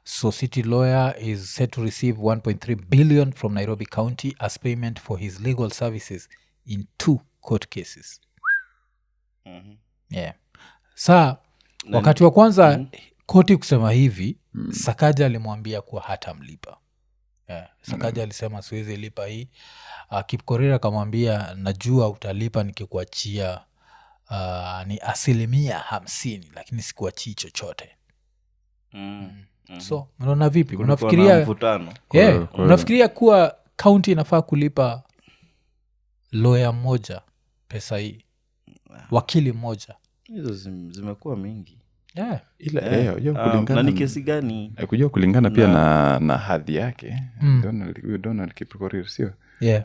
So city lawyer is set to receive 1.3 billion from Nairobi County as payment for his legal services in 2 court cases. Saa wakati wa kwanza koti kusema hivi, Sakaja alimwambia kuwa hata mlipa. Sakaja alisema siwezi lipa hii. Kipkorir akamwambia najua utalipa nikikuachia ni 50%, lakini sikuachii chochote. So unaona vipi? Unafikiria kuwa county inafaa kulipa lawyer mmoja pesa hii, wakili mmoja? Hizo zimekuwa mingi. Na ni kesi gani? Kujua kulingana pia na hadhi yake. Donald Kipkorir sio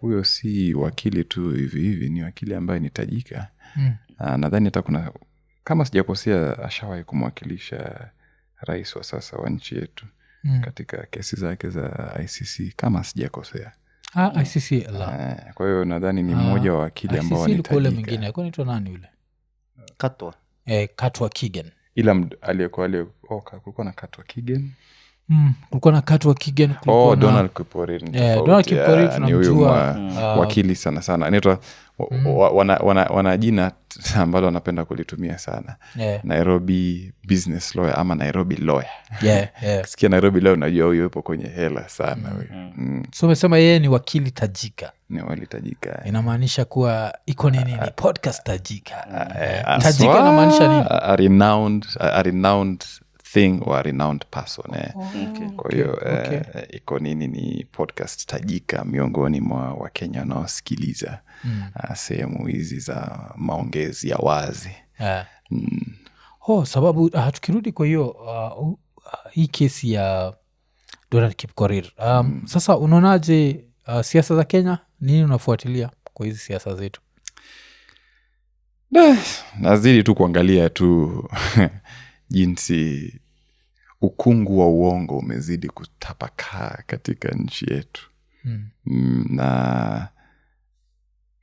huyo, si wakili tu hivi, ni wakili ambaye ni tajika. Nadhani hata kuna, kama sijakosea, ashawahi kumwakilisha rais wa sasa wa nchi yetu katika kesi zake za ICC, kama sijakosea. ICC la. Kwa hiyo nadhani ni mmoja wa wakili ambao ni tajika. ICC mwingine alikuwa anaitwa nani yule? Katwa Kigen. Ila aliyekuwa kulikuwa na Katwa Kigen. Kulikuwa na Katwa Kigen. Donald Kipkorir. Donald Kipkorir tunamjua wakili sana. Anaitwa wana jina ambalo wanapenda kulitumia sana. Nairobi business lawyer ama Nairobi lawyer. Sikia Nairobi lawyer, unajua huyo yupo kwenye hela sana huyo. So umesema yeye ni wakili tajika. Ni wakili tajika. Inamaanisha kuwa iko nini? Ni podcast tajika. Tajika inamaanisha nini? A renowned thing or a renowned person. Kwa hiyo iko nini, ni podcast tajika miongoni mwa Wakenya wanaosikiliza sehemu hizi za maongezi ya wazi. Sababu tukirudi kwa hiyo hii kesi ya Donald Kipkorir, sasa unaonaje siasa za Kenya? Nini unafuatilia kwa hizi siasa zetu? Nazidi tu kuangalia tu jinsi ukungu wa uongo umezidi kutapakaa katika nchi yetu. Na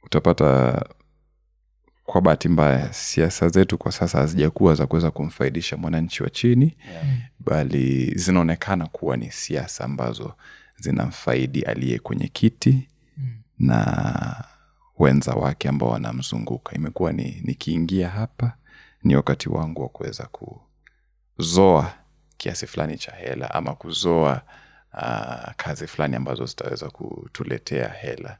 utapata kwa bahati mbaya siasa zetu kwa sasa hazijakuwa za kuweza kumfaidisha mwananchi wa chini, bali zinaonekana kuwa ni siasa ambazo zinamfaidi aliye kwenye kiti na wenza wake ambao wanamzunguka. Imekuwa nikiingia hapa ni wakati wangu wa kuweza kuzoa kiasi fulani cha hela ama kuzoa kazi fulani ambazo zitaweza kutuletea hela,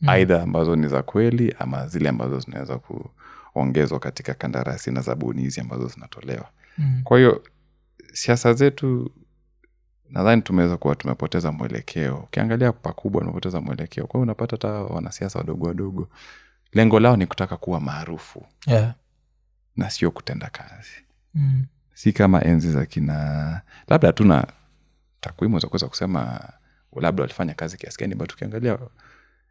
aidha ambazo ni za kweli ama zile ambazo zinaweza kuongezwa katika kandarasi na zabuni hizi ambazo zinatolewa. Kwa hiyo siasa zetu nadhani tumeweza kuwa tumepoteza mwelekeo. Ukiangalia pakubwa tumepoteza mwelekeo. Kwa hiyo unapata hata wanasiasa wadogo lengo lao ni kutaka kuwa maarufu na sio kutenda kazi. Si kama enzi za kina, labda hatuna takwimu za kuweza kusema labda walifanya kazi kiasi gani, but ukiangalia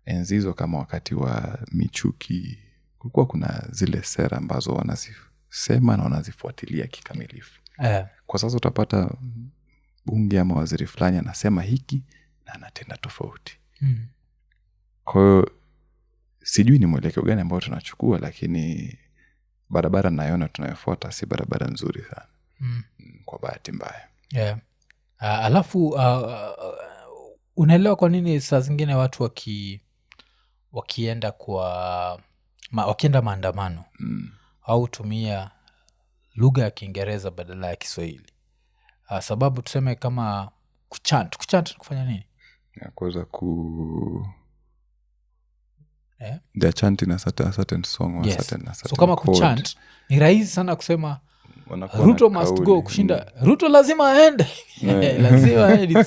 enzi hizo kama wakati wa Michuki kulikuwa kuna zile sera ambazo wanazisema na wanazifuatilia kikamilifu. Kwa sasa utapata bunge ama waziri fulani anasema hiki na anatenda tofauti. Kwa hiyo sijui ni mwelekeo gani ambao tunachukua, lakini barabara naiona tunayofuata si barabara nzuri sana. Kwa bahati mbaya. Alafu unaelewa kwa nini saa zingine watu wakienda wakienda maandamano au tumia lugha ya Kiingereza badala ya Kiswahili? Sababu tuseme kama kuchant kufanya nini? Ya kuweza they're chanting a certain song or certain so kama kuchant ni rahisi sana kusema Ruto must go, kushinda Ruto lazima aende. Lazima aende.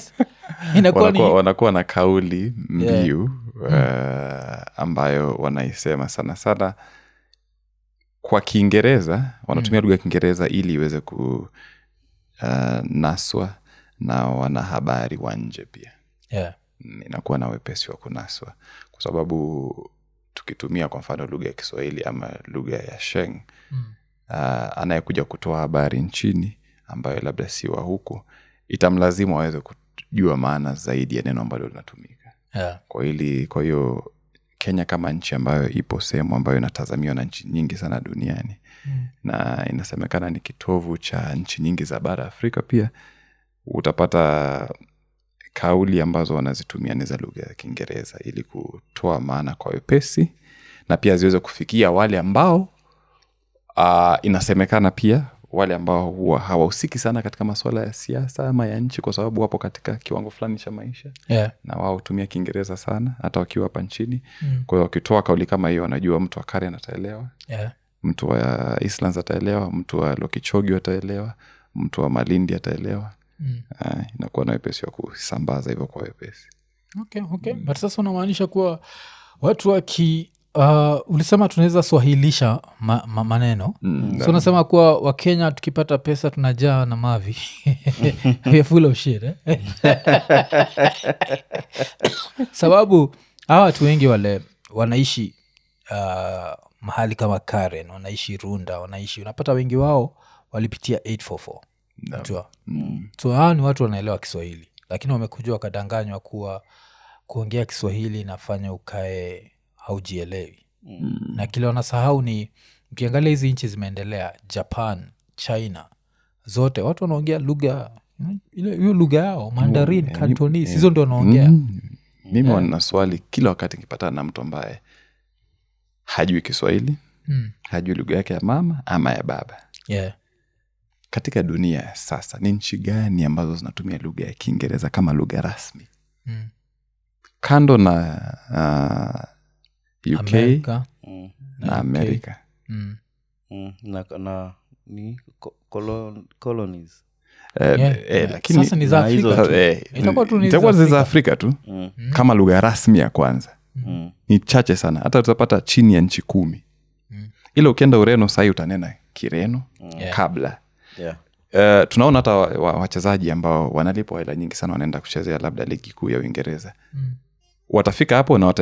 Wanakuwa na kauli mbiu ambayo wanaisema sana sana kwa Kiingereza, wanatumia lugha ya Kiingereza ili iweze kunaswa na wanahabari wa nje pia. inakuwa na wepesi wa kunaswa, kwa sababu tukitumia kwa mfano lugha ya Kiswahili ama lugha ya Sheng, anayekuja kutoa habari nchini ambayo labda si wa huku, itamlazimu aweze kujua maana zaidi ya neno ambalo linatumika. Kwa hiyo Kenya kama nchi ambayo ipo sehemu ambayo inatazamiwa na nchi nyingi sana duniani, na inasemekana ni kitovu cha nchi nyingi za bara Afrika, pia utapata kauli ambazo wanazitumia ni za lugha ya Kiingereza ili kutoa maana kwa wepesi, na pia ziweze kufikia wale ambao inasemekana pia wale ambao huwa hawahusiki sana katika masuala ya siasa ama ya nchi, kwa sababu wapo katika kiwango fulani cha maisha, na wao hutumia Kiingereza sana hata wakiwa hapa nchini. Kwa hiyo wakitoa kauli kama hiyo, wanajua mtu wa Karen ataelewa, mtu wa Eastlands ataelewa, mtu wa Lokichogi ataelewa, mtu wa Malindi ataelewa. Inakuwa na wepesi wa kusambaza hivyo kwa wepesi. Okay. But sasa unamaanisha kuwa watu waki ulisema tunaweza swahilisha maneno. So unasema kuwa Wakenya tukipata pesa tunajaa na mavi. We are full of shit, sababu hawa watu wengi wale wanaishi mahali kama Karen, wanaishi Runda, unapata wengi wao walipitia 844. So hawa ni watu wanaelewa Kiswahili, lakini wamekuja wakadanganywa kuwa kuongea Kiswahili inafanya ukae haujielewi. Na kile wanasahau ni, ukiangalia hizi nchi zimeendelea, Japan, China, zote watu wanaongea lugha hiyo lugha yao, Mandarin, Cantonese, hizo ndio wanaongea. Mimi wana swali kila wakati nikipatana na mtu ambaye hajui Kiswahili, hajui lugha yake ya mama ama ya baba. Katika dunia sasa ni nchi gani ambazo zinatumia lugha ya Kiingereza kama lugha rasmi? Kando na UK Amerika, na Amerika. Na ni colonies. Lakini sasa ni za Afrika itakuwa za Afrika tu kama lugha rasmi ya kwanza. Ni chache sana, hata utapata chini ya nchi 10. Ila ukienda Ureno sasa utanena Kireno kabla. Tunaona hata wachezaji ambao wanalipwa hela nyingi sana wanaenda kuchezea labda ligi kuu ya Uingereza. Watafika hapo na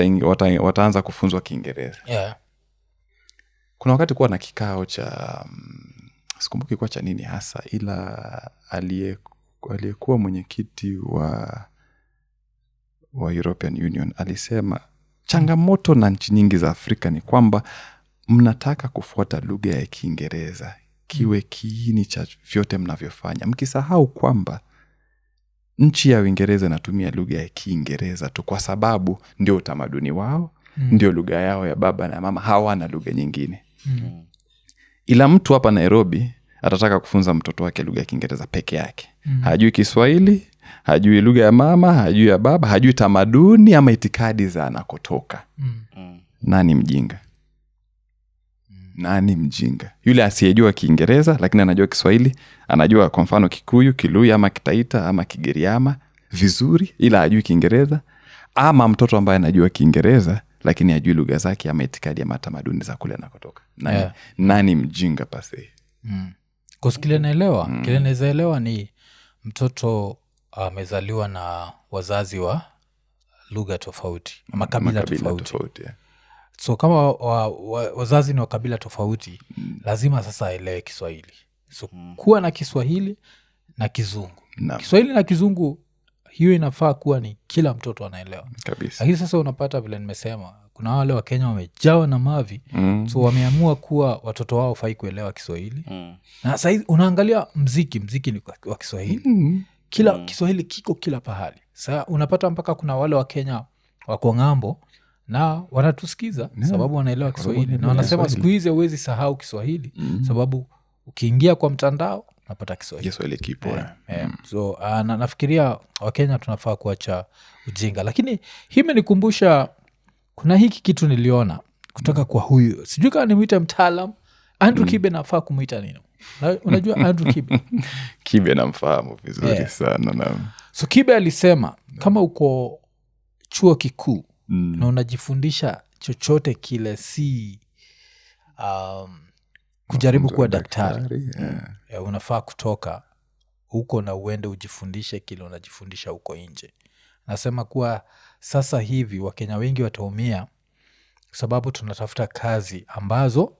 wataanza kufunzwa Kiingereza. Kuna wakati kuwa na kikao cha sikumbuki kwa cha nini hasa, ila aliyekuwa mwenyekiti wa European Union alisema changamoto na nchi nyingi za Afrika ni kwamba mnataka kufuata lugha ya Kiingereza kiwe kiini cha vyote mnavyofanya, mkisahau kwamba nchi ya Uingereza inatumia lugha ya Kiingereza tu kwa sababu ndio utamaduni wao, ndio lugha yao ya baba na mama, hawana lugha nyingine. Ila mtu hapa Nairobi atataka kufunza mtoto wake lugha ya Kiingereza peke yake. Hajui Kiswahili, hajui lugha ya mama, hajui ya baba, hajui tamaduni ama itikadi za anakotoka. Nani mjinga? Nani mjinga? Yule asiyejua Kiingereza lakini anajua Kiswahili, anajua kwa mfano Kikuyu, Kiluya ama Kitaita ama Kigiriama vizuri ila hajui Kiingereza, ama mtoto ambaye anajua Kiingereza lakini hajui lugha zake ama itikadi ya matamaduni za kule anakotoka. Nani mjinga pase? Kwa kile naelewa, kile naelewa ni mtoto amezaliwa na wazazi wa lugha tofauti ama kabila tofauti. So kama wazazi ni wa kabila tofauti, lazima sasa aelewe Kiswahili. So kuwa na Kiswahili na Kizungu. Kiswahili na Kizungu hiyo inafaa kuwa ni kila mtoto anaelewa. Lakini sasa unapata vile nimesema, kuna wale wa Kenya wamejawa na mavi, so wameamua kuwa watoto wao hawafai kuelewa Kiswahili. Na sasa unaangalia mziki ni wa Kiswahili. Kila Kiswahili kiko kila pahali. Sasa unapata mpaka kuna wale wa Kenya wako ng'ambo na wanatusikiza sababu wanaelewa Kiswahili, na wanasema siku hizi huwezi sahau Kiswahili sababu ukiingia kwa mtandao unapata Kiswahili kipo. So nafikiria Wakenya tunafaa kuacha ujinga. Lakini hii imenikumbusha kuna hiki kitu niliona kutoka kwa huyu, sijui kama nimuite mtaalam Andrew Kibe. Nafaa kumuita nini? Unajua Andrew Kibe? Kibe namfahamu vizuri sana na. So Kibe alisema kama uko chuo kikuu na unajifundisha chochote kile, si kujaribu kuwa daktari. Unafaa kutoka huko na uende ujifundishe kile unajifundisha huko nje. nasema kuwa sasa hivi wakenya wengi wataumia sababu tunatafuta kazi ambazo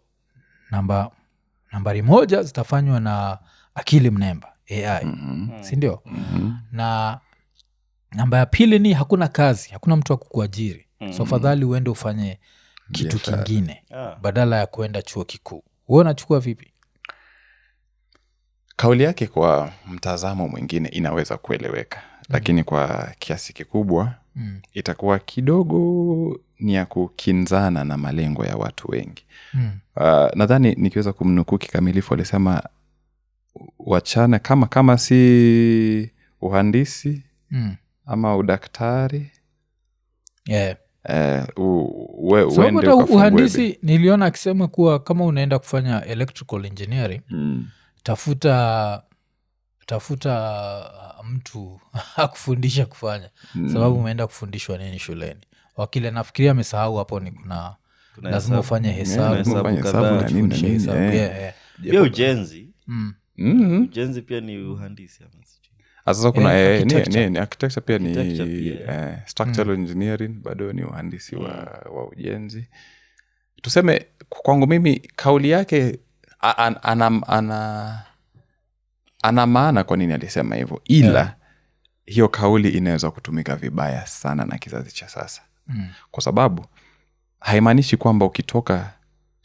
nambari moja zitafanywa na akili mnemba AI, sindio? Na namba ya pili ni hakuna kazi, hakuna mtu wa kukuajiri, so fadhali uende ufanye kitu kingine badala ya kuenda chuo kikuu. Wewe unachukua vipi? Kauli yake kwa mtazamo mwingine inaweza kueleweka, lakini kwa kiasi kikubwa itakuwa kidogo ni ya kukinzana na malengo ya watu wengi. Nadhani nikiweza kumnukuu kikamilifu alisema wachana kama si uhandisi ama udaktari, so uhandisi niliona akisema kuwa kama unaenda kufanya electrical engineering tafuta mtu akufundisha kufanya, sababu umeenda kufundishwa nini shuleni. Wakile nafikiria amesahau hapo ni kuna lazima ufanye hesabu pia ujenzi. Ujenzi pia ni uhandisi. Sasa kuna ni architecture pia ni structural engineering bado ni uhandisi wa ujenzi. Tuseme kwangu mimi kauli yake ana maana kwa nini alisema hivyo, ila hiyo kauli inaweza kutumika vibaya sana na kizazi cha sasa. Kwa sababu haimaanishi kwamba ukitoka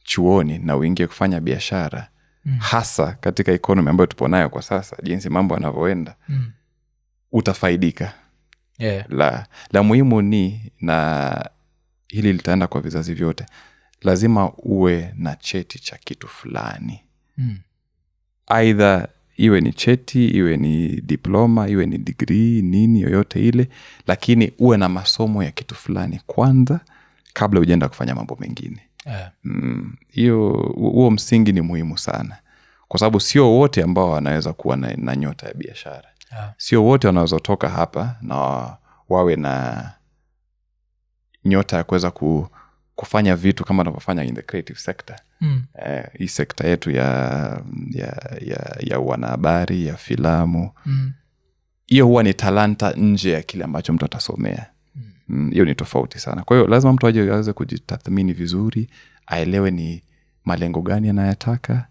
chuoni na uingie kufanya biashara hasa katika economy ambayo tupo nayo kwa sasa, jinsi mambo yanavyoenda, utafaidika. La muhimu ni, na hili litaenda kwa vizazi vyote, lazima uwe na cheti cha kitu fulani. Either iwe ni cheti, iwe ni diploma, iwe ni degree, nini yoyote ile, lakini uwe na masomo ya kitu fulani kwanza kabla ujaenda kufanya mambo mengine. Huo msingi ni muhimu sana, kwa sababu sio wote ambao wanaweza kuwa na nyota ya biashara. Sio wote wanaweza toka hapa na wawe na nyota ya kuweza kufanya vitu kama wanavyofanya in the creative sector. Hii sekta yetu ya wanahabari, ya filamu, hiyo huwa ni talanta nje ya kile ambacho mtu atasomea. Hiyo ni tofauti sana. Kwa hiyo lazima mtu aweze kujitathmini vizuri, aelewe ni malengo gani anayataka,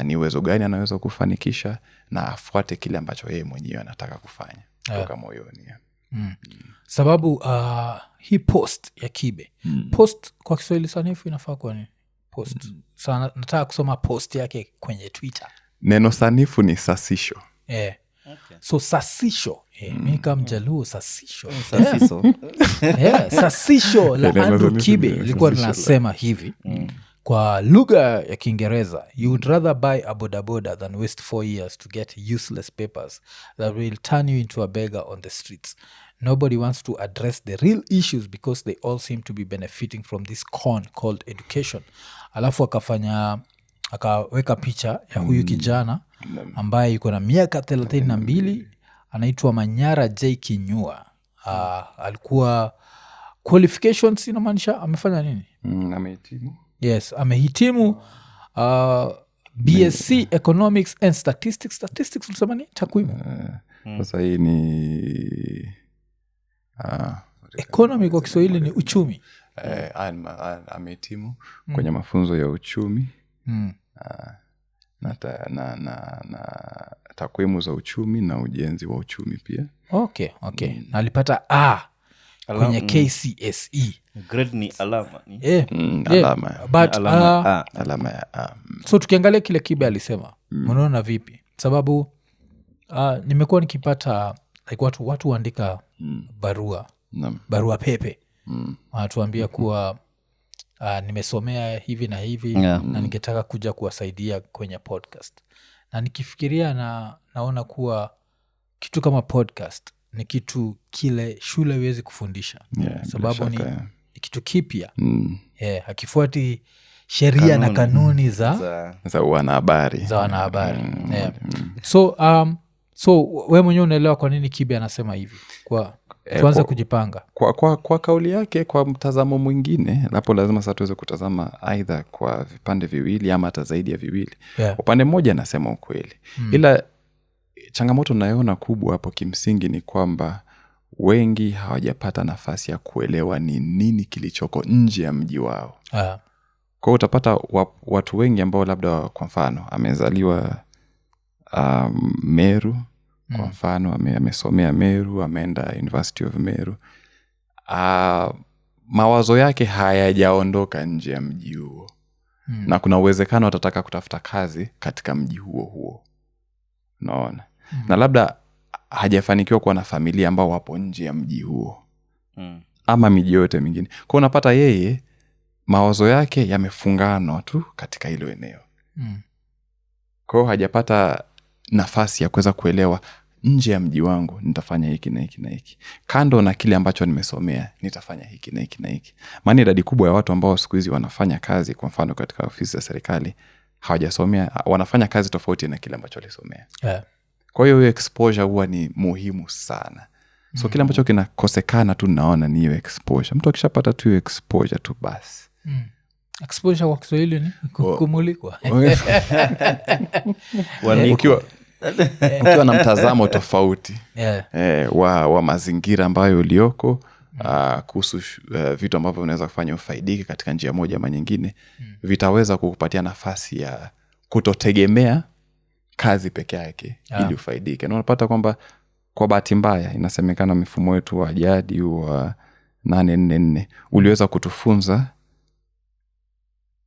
ni uwezo gani anaweza kufanikisha, na afuate kile ambacho yeye mwenyewe anataka kufanya kutoka moyoni. Sababu hii post ya Kibe, post kwa Kiswahili sanifu inafaa kwa nini post? Sana nataka kusoma post yake kwenye Twitter. Neno sanifu ni sasisho. So sasisho, mimi kama Mjaluo sasisho. Sasisho la Andrew Kibe ilikuwa linasema hivi kwa lugha ya Kiingereza: you would rather buy a bodaboda than waste 4 years to get useless papers that will turn you into a beggar on the streets. Nobody wants to address the real issues because they all seem to be benefiting from this con called education. Alafu akaweka picha ya huyu kijana ambaye yuko na miaka 32, anaitwa Manyara J. Kinyua. Alikuwa qualifications inamaanisha amefanya nini? Amehitimu. Yes, amehitimu BSc Economics and Statistics. Statistics ulisema ni takwimu. Sasa hii ni economy kwa Kiswahili ni uchumi. Amehitimu kwenye mafunzo ya uchumi na takwimu za uchumi na ujenzi wa uchumi pia. Okay. Na alipata kwenye KCSE. Grade ni alama ni alama ya So tukiangalia kile Kibe alisema, mnaona vipi? Sababu nimekuwa nikipata like watu huandika barua pepe, wanatuambia kuwa nimesomea hivi na hivi na ningetaka kuja kuwasaidia kwenye podcast. Na nikifikiria naona kuwa kitu kama podcast ni kitu kile shule haiwezi kufundisha, sababu ni kitu kipya. Hakifuati sheria na kanuni za wanahabari. So we mwenyewe unaelewa kwa nini Kibe anasema hivi, kwa tuanze kujipanga kwa kauli yake. Kwa mtazamo mwingine lapo lazima sasa tuweze kutazama aidha kwa vipande viwili ama hata zaidi ya viwili. Upande mmoja anasema ukweli, ila changamoto nayoona kubwa hapo kimsingi ni kwamba wengi hawajapata nafasi ya kuelewa ni nini kilichoko nje ya mji wao. Kwa utapata watu wengi ambao labda kwa mfano amezaliwa Meru, kwa mfano amesomea Meru, ameenda University of Meru, mawazo yake hayajaondoka nje ya mji huo. Na kuna uwezekano atataka kutafuta kazi katika mji huo. Unaona? Na labda hajafanikiwa kuwa na familia ambao wapo nje ya mji huo. Ama miji yote mingine. Kwa unapata yeye mawazo yake yamefungana tu katika hilo eneo. Kwa hiyo hajapata nafasi ya kuweza kuelewa nje ya mji wangu nitafanya hiki na hiki na hiki. Kando na kile ambacho nimesomea nitafanya hiki na hiki na hiki. Maana idadi kubwa ya watu ambao siku hizi wanafanya kazi kwa mfano katika ofisi za serikali hawajasomea, wanafanya kazi tofauti na kile ambacho walisomea. Kwa hiyo exposure huwa ni muhimu sana. So kile ambacho kinakosekana tu naona ni hiyo exposure. Mtu akishapata tu hiyo exposure tu basi. Exposure kwa Kiswahili ni kumulikwa. Ukiwa na mtazamo tofauti wa mazingira ambayo ulioko, kuhusu vitu ambavyo unaweza kufanya ufaidike katika njia moja ama nyingine, vitaweza kukupatia nafasi ya kutotegemea kazi peke yake ili ufaidike. Na unapata kwamba kwa bahati mbaya inasemekana mifumo wetu wa jadi wa 844 uliweza kutufunza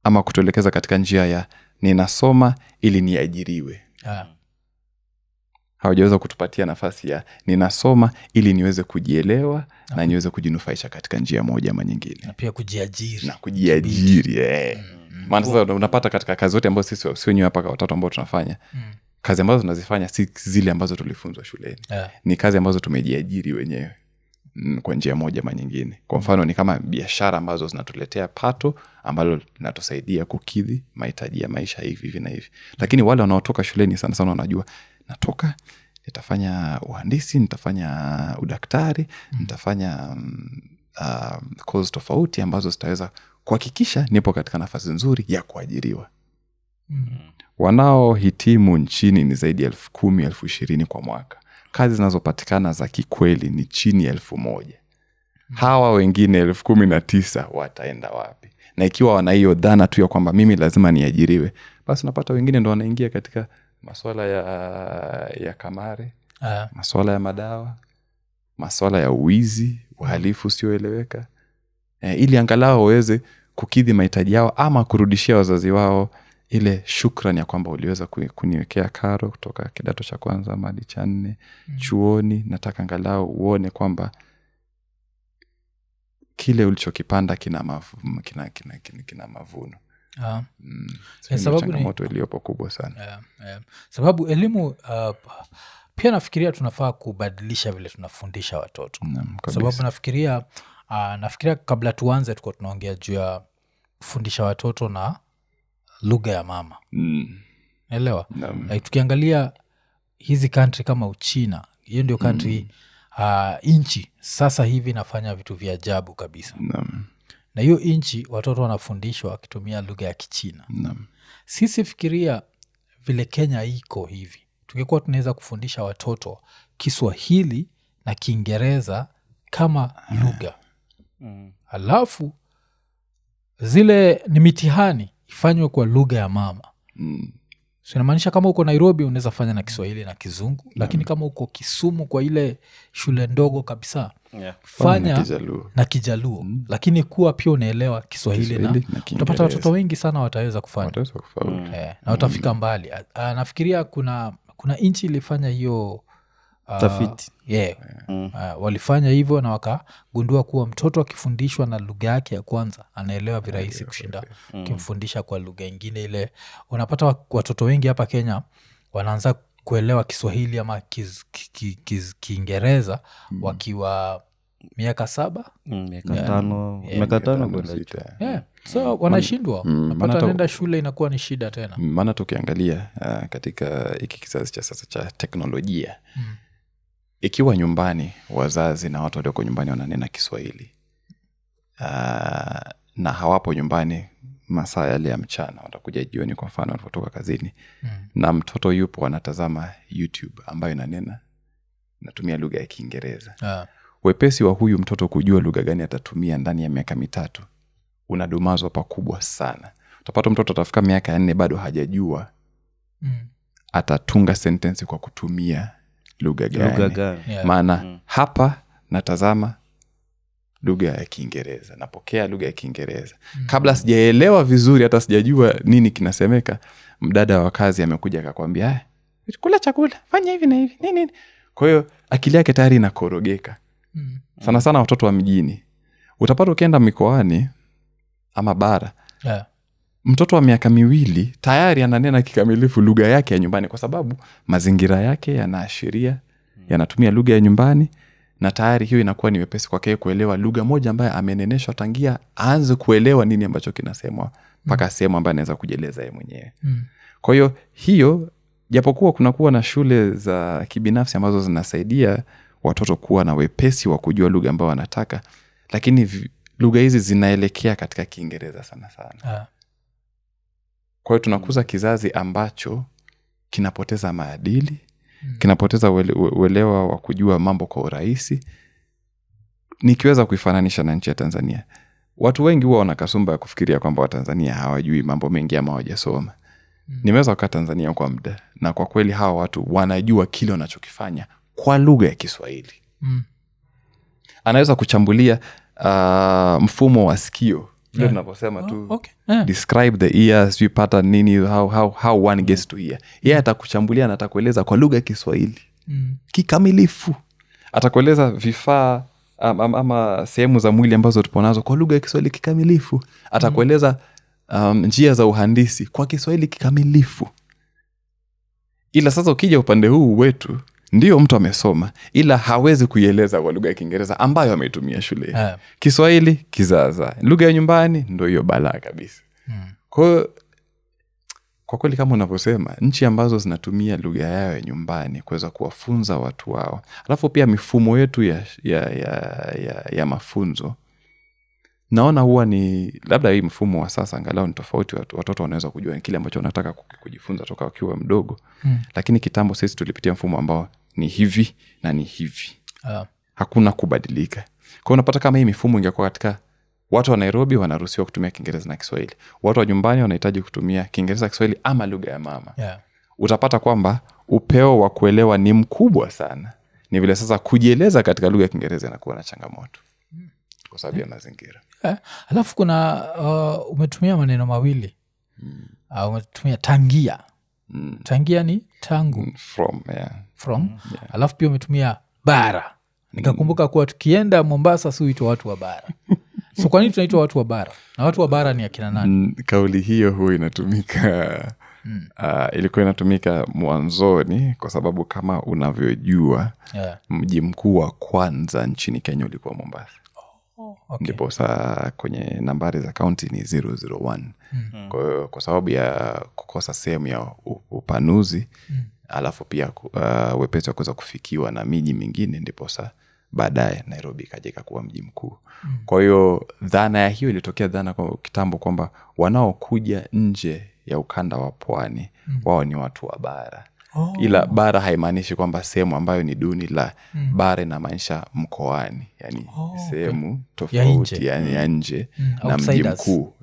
ama kutuelekeza katika njia ya ninasoma ili niajiriwe. Hawajaweza kutupatia nafasi ya ninasoma ili niweze kujielewa na niweze kujinufaisha katika njia moja ama nyingine. Na pia kujiajiri. Na kujiajiri. Maana sasa unapata katika kazi zote ambazo sisi wenyewe hapa watoto ambao tunafanya, kazi ambazo tunazifanya si zile ambazo tulifunzwa shuleni. Ni kazi ambazo tumejiajiri wenyewe kwa njia moja ama nyingine. Kwa mfano ni kama biashara ambazo zinatuletea pato ambalo linatusaidia kukidhi mahitaji ya maisha hivi na hivi. Lakini wale wanaotoka shuleni sana sana wanajua natoka nitafanya uhandisi, nitafanya udaktari, nitafanya course tofauti ambazo zitaweza kuhakikisha nipo katika nafasi nzuri ya kuajiriwa. Wanaohitimu nchini ni zaidi ya 10,000, 20,000 kwa mwaka. Kazi zinazopatikana za kikweli ni chini ya 1,000. Hawa wengine 19,000 wataenda wapi? Na ikiwa wana hiyo dhana tu ya kwamba mimi lazima niajiriwe, basi unapata wengine ndo wanaingia katika masuala ya kamare, masuala ya madawa, masuala ya uwizi, uhalifu usioeleweka, ili angalau waweze kukidhi mahitaji yao ama kurudishia wazazi wao ile shukrani ya kwamba uliweza kuniwekea karo kutoka kidato cha kwanza hadi cha 4 chuoni. Nataka angalau uone kwamba kile ulichokipanda kina mavuno. Sababu changamoto iliyopo kubwa sana. Sababu elimu pia nafikiria tunafaa kubadilisha vile tunafundisha watoto. Sababu nafikiria kabla tuanze tuko tunaongea juu ya kufundisha watoto na lugha ya mama. Elewa? Like, tukiangalia hizi country kama Uchina, hiyo ndio country inchi sasa hivi nafanya vitu vya ajabu kabisa. Na hiyo inchi watoto wanafundishwa wakitumia lugha ya Kichina. Sisi fikiria vile Kenya iko hivi, tungekuwa tunaweza kufundisha watoto Kiswahili na Kiingereza kama lugha. Alafu zile ni mitihani ifanywe kwa lugha ya mama. So inamaanisha kama uko Nairobi unaweza fanya na Kiswahili na Kizungu, lakini kama uko Kisumu kwa ile shule ndogo kabisa, fanya na Kijaluo. Lakini kuwa pia unaelewa Kiswahili na utapata watoto wengi sana wataweza kufanya. Na watafika mbali. Nafikiria kuna inchi ilifanya hiyo tafiti. Walifanya hivyo na wakagundua kuwa mtoto akifundishwa na lugha yake ya kwanza anaelewa virahisi kushinda kimfundisha kwa lugha ingine ile. Unapata watoto wengi hapa Kenya wanaanza kuelewa Kiswahili ama Kiingereza wakiwa miaka 7, miaka 5 kwenda 6. So wanashindwa. Unapata nenda shule inakuwa ni shida tena. Maana tukiangalia katika hiki kizazi cha sasa cha teknolojia, ikiwa nyumbani wazazi na watu walioko nyumbani wananena Kiswahili na hawapo nyumbani masaa yale ya mchana, watakuja jioni kwa mfano wanapotoka kazini, na mtoto yupo anatazama YouTube ambayo natumia lugha ya Kiingereza, wepesi wa huyu mtoto kujua lugha gani atatumia ndani ya miaka 3 unadumazwa pakubwa sana. Utapata mtoto atafika miaka 4 bado hajajua atatunga sentensi kwa kutumia lugha gani. Yeah. Maana hapa natazama lugha ya Kiingereza, napokea lugha ya Kiingereza. Kabla sijaelewa vizuri, hata sijajua nini kinasemeka, mdada wa kazi amekuja akakwambia, kula chakula, fanya hivi na hivi, nini. Kwa hiyo akili yake tayari inakorogeka. Sana sana watoto wa mjini. Utapata ukienda mikoani ama bara, mtoto wa miaka 2 tayari ananena kikamilifu lugha yake ya nyumbani, kwa sababu mazingira yake yanaashiria yanatumia lugha ya nyumbani, na tayari hiyo inakuwa ni wepesi kwake kuelewa lugha moja ambayo ameneneshwa tangia aanze kuelewa nini ambacho kinasemwa mpaka sehemu ambayo anaweza kujieleza yeye mwenyewe. Kwa hiyo japokuwa kunakuwa na shule za kibinafsi ambazo zinasaidia watoto kuwa na wepesi wa kujua lugha ambayo wanataka, lakini lugha hizi zinaelekea katika Kiingereza sana sana. Kwa hiyo tunakuza kizazi ambacho kinapoteza maadili, kinapoteza uelewa wa kujua mambo kwa urahisi. Nikiweza kuifananisha na nchi ya Tanzania, watu wengi huwa wana kasumba ya kufikiria kwamba Watanzania hawajui mambo mengi ama hawajasoma. Nimeweza kukaa Tanzania kwa muda, na kwa kweli hawa watu wanajua kile wanachokifanya kwa lugha ya Kiswahili. Anaweza kuchambulia mfumo wa sikio, vile tunaposema tu describe the ears, you pattern nini, how one gets to hear. Yeye atakuchambulia na atakueleza kwa lugha ya Kiswahili kikamilifu. Atakueleza vifaa ama sehemu za mwili ambazo tupo nazo kwa lugha ya Kiswahili kikamilifu. Atakueleza njia za uhandisi kwa Kiswahili kikamilifu. Ila sasa ukija upande huu wetu, ndio mtu amesoma ila hawezi kuieleza kwa lugha ya Kiingereza ambayo ameitumia shule. Kiswahili kizaza, lugha ya nyumbani ndio hiyo balaa kabisa. Kwa kweli kama unavyosema, nchi ambazo zinatumia lugha yao ya nyumbani kuweza kuwafunza watu wao, alafu pia mifumo yetu ya mafunzo, naona huwa ni labda hii mfumo wa sasa angalau ni tofauti. Watoto wanaweza kujua kile ambacho wanataka kujifunza toka wakiwa mdogo. Lakini kitambo sisi tulipitia mfumo ambao ni hivi na ni hivi. Hakuna kubadilika. Kwa unapata kama hii mifumo ingekuwa katika watu wa Nairobi wanaruhusiwa kutumia Kiingereza na Kiswahili, watu wa nyumbani wanahitaji kutumia Kiingereza, Kiswahili ama lugha ya mama. Utapata kwamba upeo wa kuelewa ni mkubwa sana. Ni vile sasa kujieleza katika lugha ya Kiingereza inakuwa na changamoto kwa sababu ya mazingira. Alafu kuna umetumia maneno mawili. Umetumia tangia. Tangia ni tangu. From. Alafu pia umetumia bara. Nikakumbuka kuwa tukienda Mombasa huitwa watu wa bara. So kwa nini tunaitwa watu wa bara? Na watu wa bara ni akina nani? Kauli hiyo huwa inatumika ilikuwa inatumika mwanzoni kwa sababu kama unavyojua mji mkuu wa kwanza nchini Kenya ulikuwa Mombasa. Ndipo saa kwenye nambari za kaunti ni 001. Kwa sababu ya kukosa sehemu ya upanuzi, alafu pia wepesi wa kuweza kufikiwa na miji mingine, ndipo saa baadaye Nairobi kaja kuwa mji mkuu. Kwa hiyo dhana ya hiyo ilitokea dhana kwa kitambo kwamba wanaokuja nje ya ukanda wa pwani wao ni watu wa bara. Ila bara haimaanishi kwamba sehemu ambayo ni duni, la bara inamaanisha mkoani, yani sehemu tofauti ya nje na mji mkuu.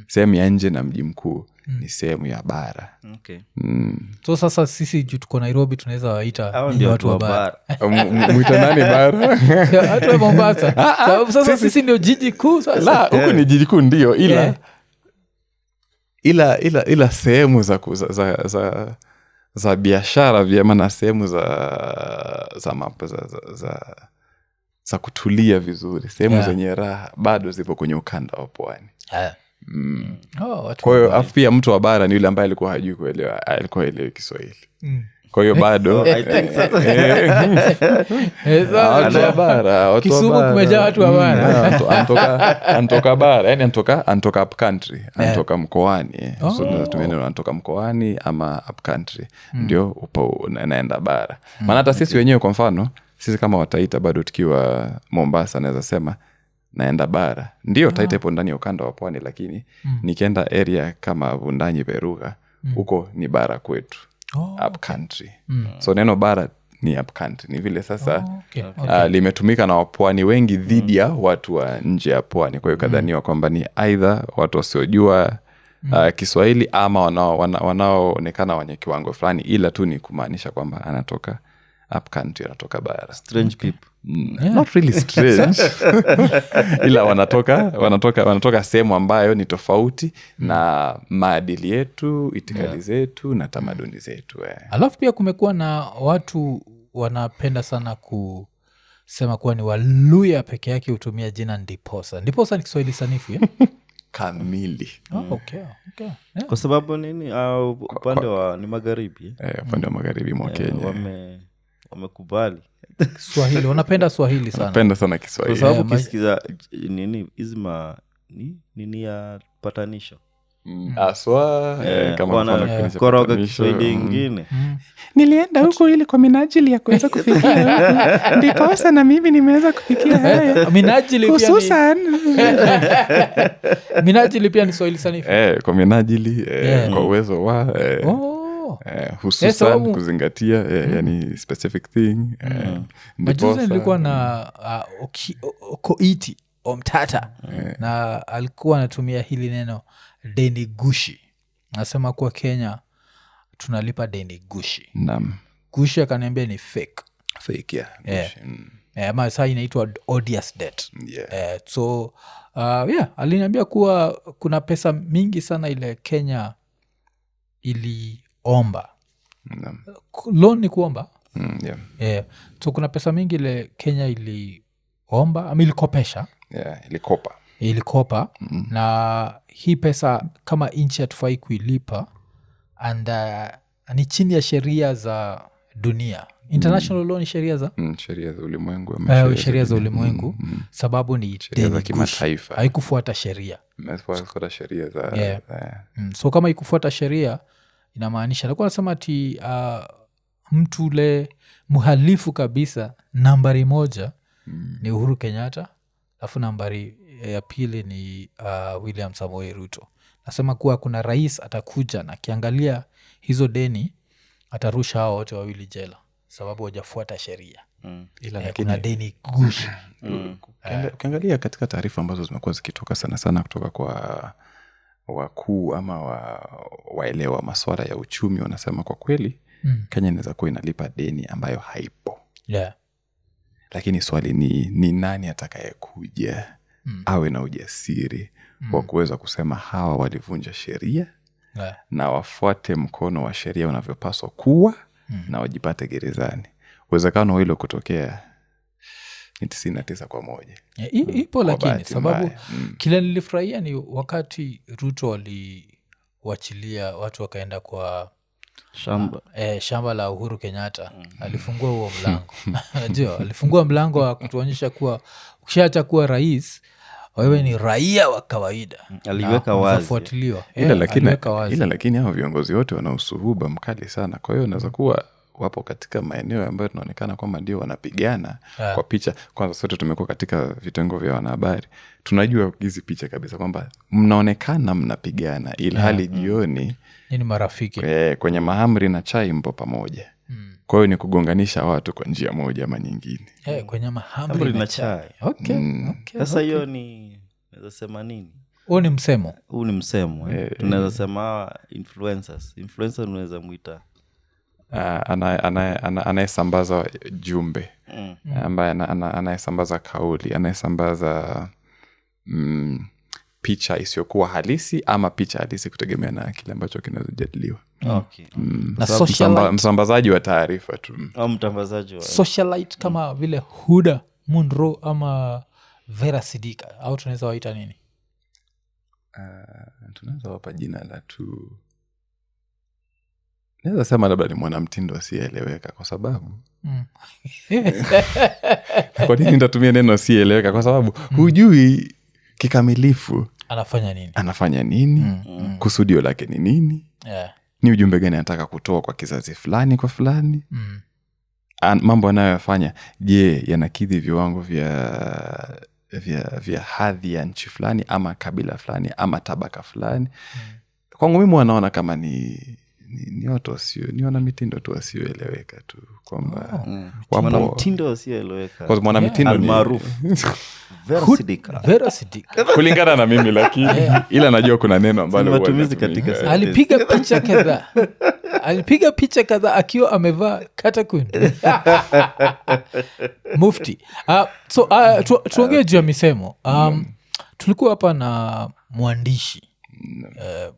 Sehemu ya nje na mji mkuu ni sehemu ya bara. So sasa sisi tuko Nairobi tunaweza waita watu wa bara. Mwita nani bara? Watu wa Mombasa. Sasa sisi ndio jiji kuu sasa. La, huko ni jiji kuu ndio, ila sehemu za biashara vyema na sehemu za kutulia vizuri, sehemu zenye raha bado zipo kwenye ukanda wa pwani. Kwa hiyo afu pia mtu wa bara ni yule ambaye alikuwa hajui kuelewa, alikuwa haelewi Kiswahili. Kwa hiyo bado watu wa bara, Kisumu kumejaa watu wa bara. Antoka bara, yani antoka up country, antoka mkoani. So tumeenda antoka mkoani ama up country, ndio upo naenda bara. Maana hata sisi wenyewe kwa mfano, sisi kama Wataita bado tukiwa Mombasa naweza sema naenda bara. Ndio Taita ipo ndani ya ukanda wa pwani, lakini nikienda area kama Vundanyi, Peruga, huko ni bara kwetu. Up country. So neno bara ni upcountry. Ni vile sasa limetumika na wapwani wengi dhidi ya watu wa nje ya pwani. Kwa hiyo kadhaniwa kwamba ni either watu wasiojua Kiswahili ama wanaoonekana wenye kiwango fulani, ila tu ni kumaanisha kwamba anatoka upcountry, anatoka bara. Strange people. Not really strange. Ila wanatoka sehemu ambayo ni tofauti na maadili yetu, itikadi zetu na tamaduni zetu. Alafu pia kumekuwa na watu wanapenda sana kusema kuwa ni Waluya peke yake hutumia jina ndiposa. Ndiposa ni Kiswahili sanifu ya? Kamili. Okay. Yeah. Kwa sababu nini? Upande wa ni magharibi. Upande wa magharibi mwa Kenya. Wamekubali Swahili, wanapenda Swahili sana. Wanapenda sana Kiswahili. Kwa sababu kisikiza nini izima nini ya patanisho. Aswa kama koroga Kiswahili ingine. Nilienda huko ili kwa minajili ya kuweza kufikia. Ndiposa na mimi nimeweza kufikia haya. Minajili pia hususan. Minajili pia ni Swahili sanifu. Kwa minajili kwa uwezo wa hususan kuzingatia yani specific thing. Majuzi nilikuwa na Koiti Omtata na alikuwa anatumia hili neno deni gushi. Nasema kuwa Kenya tunalipa deni gushi. Naam. Gushi akaniambia ni fake. Fake, ama saa inaitwa odious debt. So aliniambia kuwa kuna pesa mingi sana ile Kenya iliomba. Loan ni kuomba. So kuna pesa mingi ile Kenya iliomba ama ilikopesha. Ilikopa. Na hii pesa kama nchi hatufai kuilipa and ni chini ya sheria za dunia. International law ni sheria za ulimwengu. Sheria za ulimwengu. Sababu ni sheria za kimataifa. Haikufuata sheria. Imefuata sheria za so kama ikufuata sheria inamaanisha alikuwa anasema ati mtu ule mhalifu kabisa nambari 1 ni Uhuru Kenyatta, alafu nambari ya pili ni William Samoei Ruto. Nasema kuwa kuna rais atakuja na kiangalia hizo deni atarusha hao wote wawili jela sababu hawajafuata sheria. Ila kuna deni gushi. Ukiangalia katika taarifa ambazo zimekuwa zikitoka sana kutoka kwa wakuu ama waelewa masuala ya uchumi, wanasema kwa kweli Kenya inaweza kuwa inalipa deni ambayo haipo. Lakini swali ni nani atakayekuja awe na ujasiri wa kuweza kusema hawa walivunja sheria na wafuate mkono wa sheria unavyopaswa kuwa na wajipate gerezani. Uwezekano hilo kutokea ni 99%. Ipo lakini sababu kile nilifurahia ni wakati Ruto aliwachilia watu wakaenda kwa shamba la Uhuru Kenyatta. Alifungua huo mlango. Unajua alifungua mlango wa kutuonyesha kuwa ukishaacha kuwa rais wewe ni raia wa kawaida. Aliweka wazi. Fuatiliwa. Ila lakini hao viongozi wote wana usuhuba mkali sana. Kwa hiyo unaweza kuwa wapo katika maeneo ambayo tunaonekana kwamba ndio wanapigana kwa picha. Kwanza sote tumekuwa katika vitengo vya wanahabari. Tunajua hizi picha kabisa kwamba mnaonekana mnapigana ilhali jioni ni marafiki. Kwenye mahamri na chai mpo pamoja. Kwa hiyo ni kugonganisha watu kwa njia moja ama nyingine. Kwenye mahamri na chai. Sasa hiyo ni naweza sema nini? Huu ni msemo. Tunaweza sema influencers. Influencer unaweza muita anayesambaza jumbe, ambaye anayesambaza kauli, anayesambaza picha isiyokuwa halisi ama picha halisi kutegemea na kile ambacho kinazojadiliwa. Na msambazaji wa taarifa tu. Mtambazaji wa socialite kama vile Huda Munro ama Vera Sidika, au tunaweza waita nini? Tunaweza wapa jina la tu. Naweza sema labda ni mwanamtindo asiyeeleweka kwa sababu kwa nini nitatumia neno asiyeeleweka? Kwa sababu hujui kikamilifu anafanya nini, kusudio lake ni nini, ni ujumbe gani anataka kutoa kwa kizazi fulani kwa fulani, mambo anayoyafanya je yanakidhi viwango vya hadhi ya nchi fulani ama kabila fulani ama tabaka fulani. Kwangu mimi wanaona kama ni ni watu wasio ni wana mitindo tu wasioeleweka tu kwamba wana mtindo wasioeleweka kwa mwana mitindo ni maarufu Vera Sidika kulingana na mimi lakini ila najua kuna neno ambalo matumizi katika alipiga picha kadhaa akiwa amevaa katakun mufti. So tuongee juu ya misemo. Tulikuwa hapa na mwandishi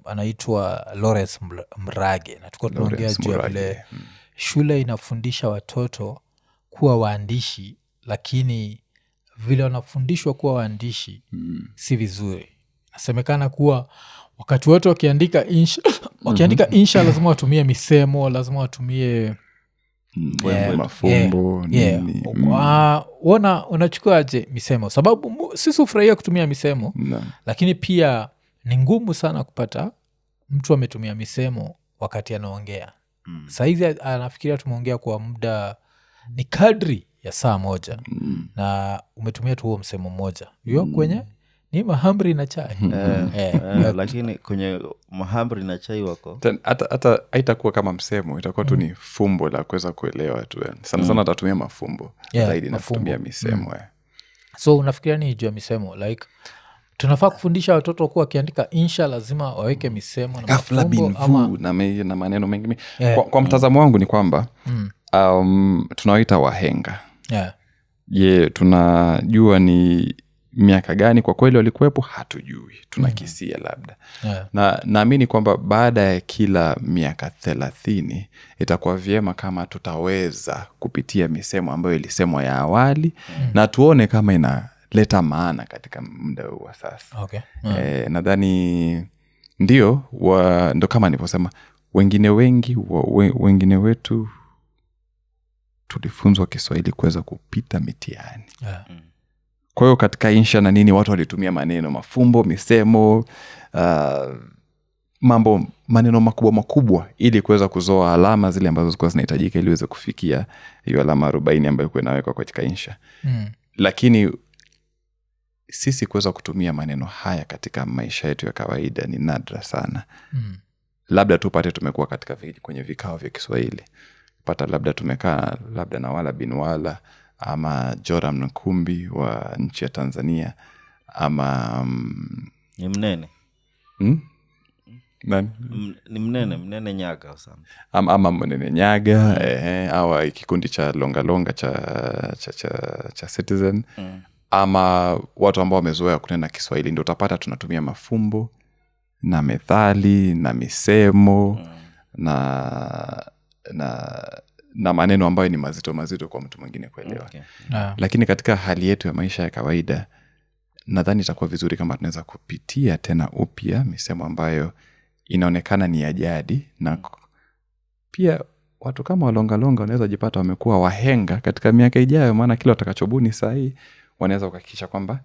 anaitwa Lawrence Mrage na tulikuwa tunaongea juu ya vile shule inafundisha watoto kuwa waandishi, lakini vile wanafundishwa kuwa waandishi si vizuri. Nasemekana kuwa wakati wote wakiandika insha lazima watumie misemo, lazima watumie mafumbo nini. Unachukuaje misemo? Sababu sisi hufurahia kutumia misemo lakini pia ni ngumu sana kupata mtu ametumia misemo wakati anaongea. Saizi anafikiria tumeongea kwa muda ni kadri ya saa moja na umetumia tu huo msemo mmoja hiyo kwenye ni mahamri na chai. Lakini kwenye mahamri na chai wako hata haitakuwa kama msemo, itakuwa tu ni fumbo la kuweza kuelewa tu. Sana sana atatumia mafumbo zaidi na kutumia misemo. So unafikiria ni juu ya misemo, like tunafaa kufundisha watoto kuwa wakiandika insha lazima waweke misemo na mafumbo ama na maneno mengi. Kwa mtazamo wangu ni kwamba tunawaita wahenga. Tunajua ni miaka gani kwa kweli walikuwepo, hatujui, tunakisia labda. Na naamini kwamba baada ya kila miaka 30 itakuwa vyema kama tutaweza kupitia misemo ambayo ilisemwa ya awali na tuone kama inaleta maana katika muda huu wa sasa. Nadhani ndio ndo kama nilivyosema, wengine wetu tulifunzwa Kiswahili kuweza kupita mitihani. Kwa hiyo katika insha na nini watu walitumia maneno, mafumbo, misemo, maneno makubwa ili kuweza kuzoa alama zile ambazo zilikuwa zinahitajika ili uweze kufikia hiyo alama 40 ambayo ilikuwa inawekwa katika insha. Lakini sisi kuweza kutumia maneno haya katika maisha yetu ya kawaida ni nadra sana. Labda tupate tumekuwa katika kwenye vikao vya Kiswahili. Pata labda tumekaa labda na Wala bin Wala ama Joram Nkumbi wa nchi ya Tanzania ama ni Mnene. Nani? Ni Mnene Nyaga sana. Ama Mnene Nyaga au kikundi cha longa cha Citizen. Ama watu ambao wamezoea kunena Kiswahili, ndio utapata tunatumia mafumbo na methali na misemo na maneno ambayo ni mazito kwa mtu mwingine kuelewa. Lakini katika hali yetu ya maisha ya kawaida nadhani itakuwa vizuri kama tunaweza kupitia tena upya misemo ambayo inaonekana ni ya jadi, na pia watu kama walongalonga wanaweza jipata wamekuwa wahenga katika miaka ijayo, maana kila watakachobuni saa hii wanaweza kuhakikisha kwamba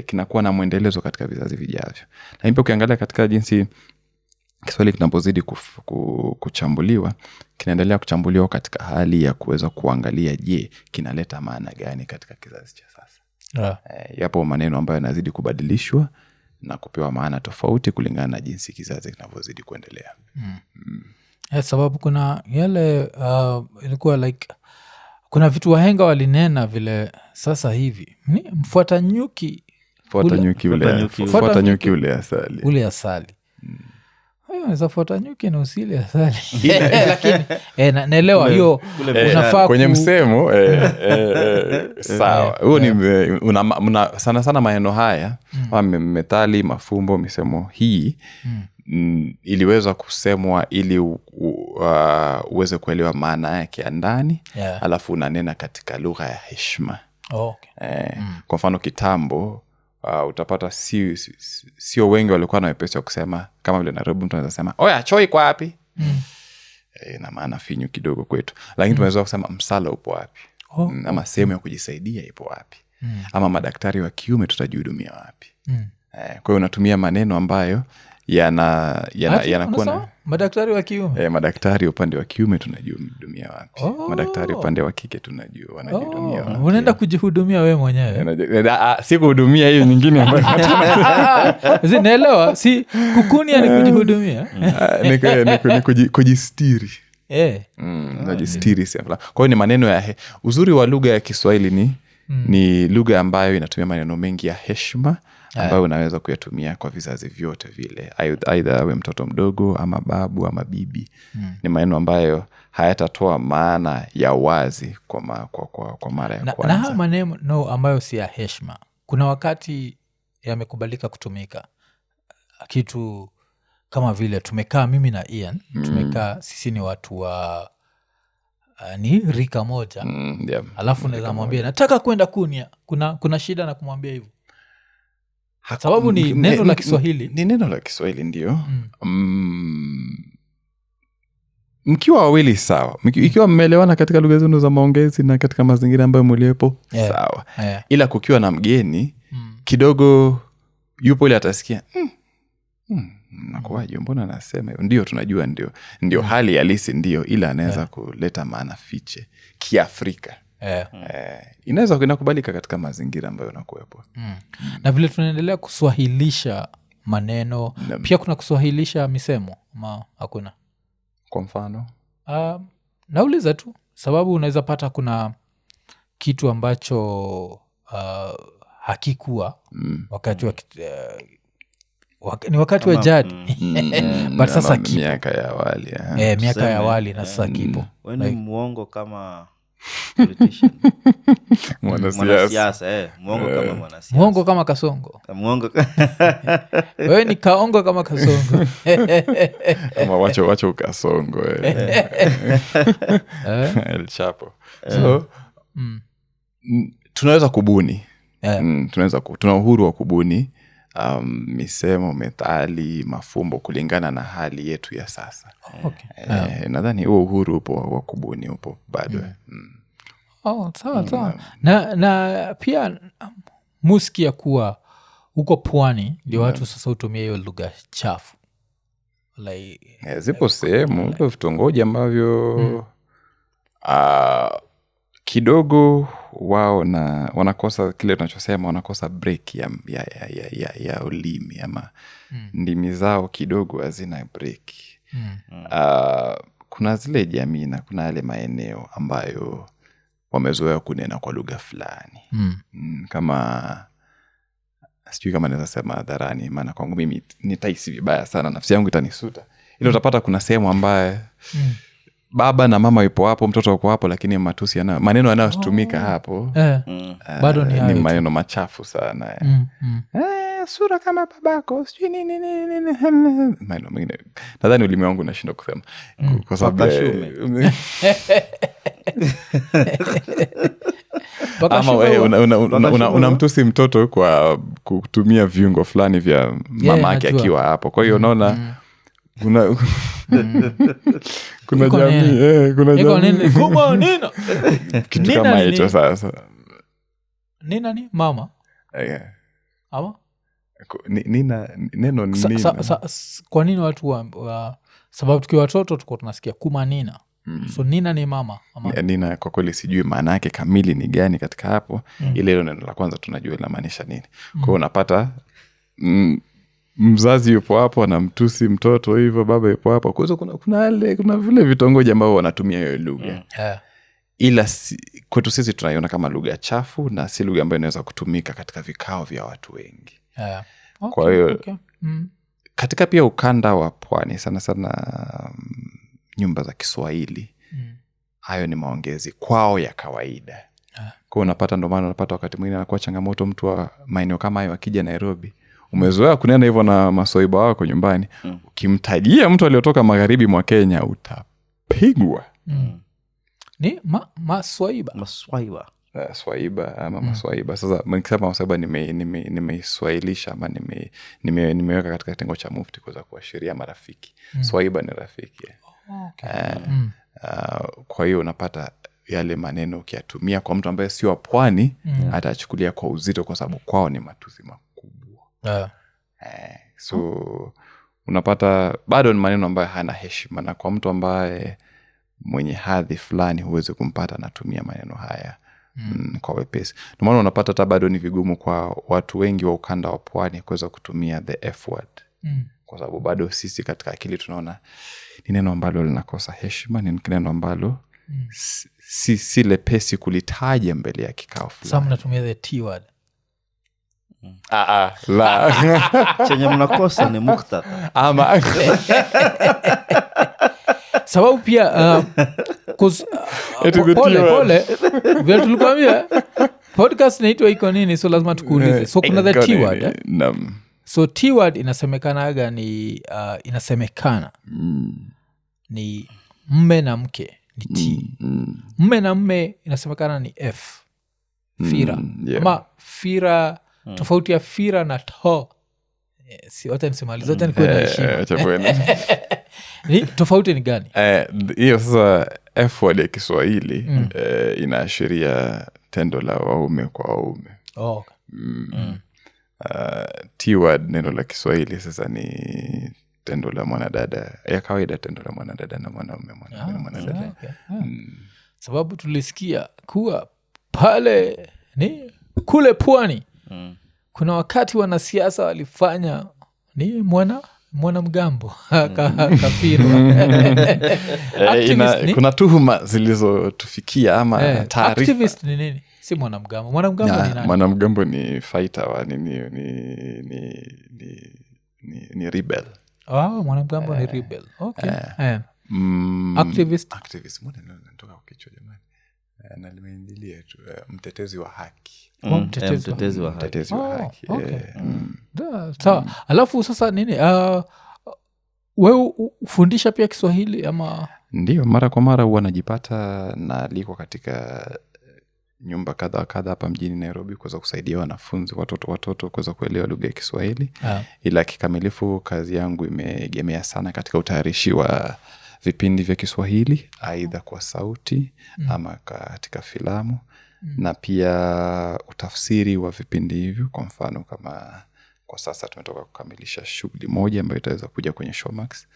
kinakuwa na muendelezo katika vizazi vijavyo. Na hivyo ukiangalia katika jinsi Kiswahili kinapozidi kuchambuliwa, kinaendelea kuchambuliwa katika hali ya kuweza kuangalia kinaleta maana gani katika kizazi cha sasa. Yapo maneno ambayo yanazidi kubadilishwa na kupewa maana tofauti kulingana na jinsi kizazi kinavyozidi kuendelea. Sababu kuna yale ilikuwa like kuna vitu wahenga walinena vile sasa hivi ni mfuata nyuki ule asali. Unaweza fuata nyuki na usile asali. Lakini naelewa hiyo unafaa kwenye msemo sawa. Huo ni sana maneno haya methali, mafumbo, misemo hii iliweza kusemwa ili uweze kuelewa maana yake ya ndani, alafu unanena katika lugha ya heshima. Kwa mfano kitambo utapata sio wengi walikuwa na wepesi wa kusema kama vile Nairobi mtu anaweza sema oya choi kwa wapi? Na maana finyu kidogo kwetu, lakini tunaweza kusema msala upo wapi? Ama sehemu ya kujisaidia ipo wapi? Ama madaktari wa kiume tutajihudumia wapi? Kwa hiyo unatumia maneno ambayo yanakuwa na madaktari wa kiume madaktari upande wa kiume tunajua mhudumia wapi. Madaktari upande wa kike tunajua wanajihudumia wapi. Unaenda kujihudumia wewe mwenyewe si kuhudumia hiyo nyingine ambayo naelewa si kukunia ni kujihudumia ni kujistiri najistiri. Kwa hiyo ni maneno ya uzuri wa lugha ya Kiswahili ni lugha ambayo inatumia maneno mengi ya heshima ambayo unaweza kuyatumia kwa vizazi vyote vile, aidha awe mtoto mdogo ama babu ama bibi. Ni maneno ambayo hayatatoa maana ya wazi kwa mara ya kwanza. Na haya maneno ambayo si ya heshima kuna wakati yamekubalika kutumika, kitu kama vile tumekaa mimi na Ian tumekaa sisi ni watu wa ni rika moja alafu naweza mwambia nataka kwenda kunia, kuna shida na kumwambia hivyo sababu ni neno la Kiswahili. Ni neno la Kiswahili ndio. Mkiwa wawili sawa, ikiwa mmeelewana katika lugha zenu za maongezi na katika mazingira ambayo mliepo sawa. Ila kukiwa na mgeni kidogo yupo ile atasikia nakuwaje, mbona nasema hivyo? Ndio tunajua ndio hali halisi ndio, ila anaweza kuleta maana fiche Kiafrika. Inaweza inakubalika katika mazingira ambayo unakuwepo. Na vile tunaendelea kuswahilisha maneno pia kuna kuswahilisha misemo ama hakuna? Kwa mfano nauliza tu sababu unaweza pata kuna kitu ambacho hakikuwa wakati wa ni wakati wa jadi but sasa kipo miaka ya awali miaka ya awali na sasa kipo. Wewe ni muongo kama politician. Mwanasiasa muongo kama mwanasiasa. Muongo kama Kasongo. Muongo. Wewe ni kaongo kama Kasongo. Ama wacho ukasongo El Chapo. So tunaweza kubuni. Tuna uhuru wa kubuni misemo, methali, mafumbo kulingana na hali yetu ya sasa. Nadhani huo uhuru upo wa kubuni upo bado. Sawa. Na pia musiki ya kuwa huko pwani ndio watu sasa hutumia hiyo lugha chafu. Zipo sehemu vitongoji ambavyo kidogo wao na wanakosa kile tunachosema, wanakosa break ya ulimi ama ndimi zao kidogo hazina break. Kuna zile jamii na kuna yale maeneo ambayo wamezoea kunena kwa lugha fulani. Kama sijui kama naweza sema hadharani, maana kwangu mimi nitahisi vibaya sana, nafsi yangu itanisuta. Ile utapata kuna sehemu ambaye baba na mama yupo hapo, mtoto yupo hapo, lakini matusi maneno yanayotumika hapo bado ni maneno machafu sana. Sura kama babako sijui nini maneno mengine. Nadhani ulimi wangu unashinda kusema kwa sababu ama wewe unamtusi mtoto kwa kutumia viungo fulani vya mamake akiwa hapo. Kwa hiyo unaona kuna jamii kitu kama hicho. Sasa nina ni mama ama nina neno nina. Kwa nini watu sababu tukiwa watoto tuko tunasikia kuma nina. So nina ni mama ama nina, kwa kweli sijui maana yake kamili ni gani katika hapo. Ile neno la kwanza tunajua linamaanisha nini. Kwa hiyo unapata mzazi yupo hapo anamtusi mtoto hivyo, baba yupo hapo. Kwa hiyo kuna vile vitongoji ambao wanatumia hiyo lugha. Ila kwetu sisi tunaiona kama lugha chafu na si lugha ambayo inaweza kutumika katika vikao vya watu wengi. Kwa hiyo katika pia ukanda wa pwani sana nyumba za Kiswahili hayo ni maongezi kwao ya kawaida. Kwa unapata ndo maana unapata wakati mwingine anakuwa changamoto mtu wa maeneo kama hayo akija Nairobi. Umezoea kunena hivyo na maswaiba wako nyumbani. Ukimtajia mtu aliyotoka magharibi mwa Kenya utapigwa. Ni maswaiba. Swaiba ama maswaiba. Sasa nikisema maswaiba nimeiswahilisha ama nimeweka katika kitengo cha mufti kuweza kuashiria marafiki. Swaiba ni rafiki. Kwa hiyo unapata yale maneno ukiyatumia kwa mtu ambaye sio wa pwani atachukulia kwa uzito kwa sababu kwao ni matusi makubwa. So unapata bado ni maneno ambayo hana heshima, na kwa mtu ambaye mwenye hadhi fulani huwezi kumpata anatumia maneno haya kwa wepesi. Ndio maana unapata hata bado ni vigumu kwa watu wengi wa ukanda wa pwani kuweza kutumia the F word. Kwa sababu bado sisi katika akili tunaona ni neno ambalo linakosa heshima, ni neno ambalo si lepesi kulitaja mbele ya kikao fulani. Sasa mnatumia the T word. La. Chenye mnakosa ni muktadha. Ama Sababu pia pole vile tulikwambia podcast inaitwa iko nini, so lazima tukuulize. So kuna the T word. So T word inasemekanaga ni inasemekana ni mme na mke ni T. Mme na mme inasemekana ni F. Fira. Ama fira, tofauti ya fira na to. Si wote nisimalize, wote ni kwenda heshima. Ni tofauti ni gani? Hiyo sasa F word ya Kiswahili inaashiria tendo la waume kwa waume. T word neno la Kiswahili sasa ni tendo la mwanadada ya kawaida, tendo la mwanadada na mwanaume, mwanadada. Sababu tulisikia kuwa pale ni kule pwani kuna wakati wanasiasa walifanya ni mwanamgambo kafiri. Kuna tuhuma zilizotufikia ama taarifa. Activist ni nini? Si mwanamgambo. Mwanamgambo ni nani? Mwanamgambo ni fighter wa ni rebel. Mwanamgambo ni rebel. Okay. Activist mbona natoka kichwa jamani. Na limeingilia tu mtetezi wa haki. Mtetezi wa haki. Okay. Sawa. Alafu sasa nini? Wewe ufundisha pia Kiswahili ama? Ndio, mara kwa mara huwa najipata na liko katika nyumba kadha hapa mjini Nairobi kuweza kusaidia wanafunzi watoto kuweza kuelewa lugha ya Kiswahili. Ila kikamilifu kazi yangu imeegemea sana katika utayarishi wa vipindi vya Kiswahili, aidha kwa sauti ama katika filamu, na pia utafsiri wa vipindi hivyo. Kwa mfano kama kwa sasa tumetoka kukamilisha shughuli moja ambayo itaweza kuja kwenye Showmax.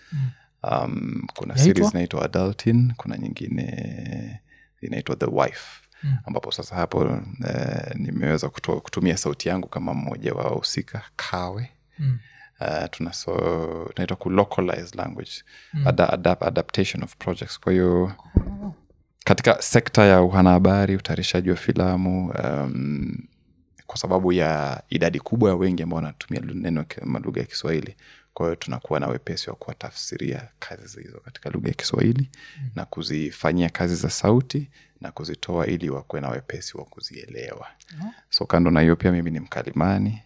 Kuna series inaitwa Adulting, kuna nyingine inaitwa The Wife, ambapo sasa hapo nimeweza kutumia sauti yangu kama mmoja wa wahusika Kawe. Tunaitwa ku-localize language, adaptation of projects. Kwa hiyo katika sekta ya uhanahabari, utayarishaji wa filamu, kwa sababu ya idadi kubwa ya wengi ambao wanatumia neno lugha ya Kiswahili, kwa hiyo tunakuwa na wepesi wa kuwatafsiria kazi hizo katika lugha ya Kiswahili na kuzifanyia kazi za sauti na kuzitoa ili wakuwe na wepesi wa kuzielewa. So kando na hiyo pia mimi ni mkalimani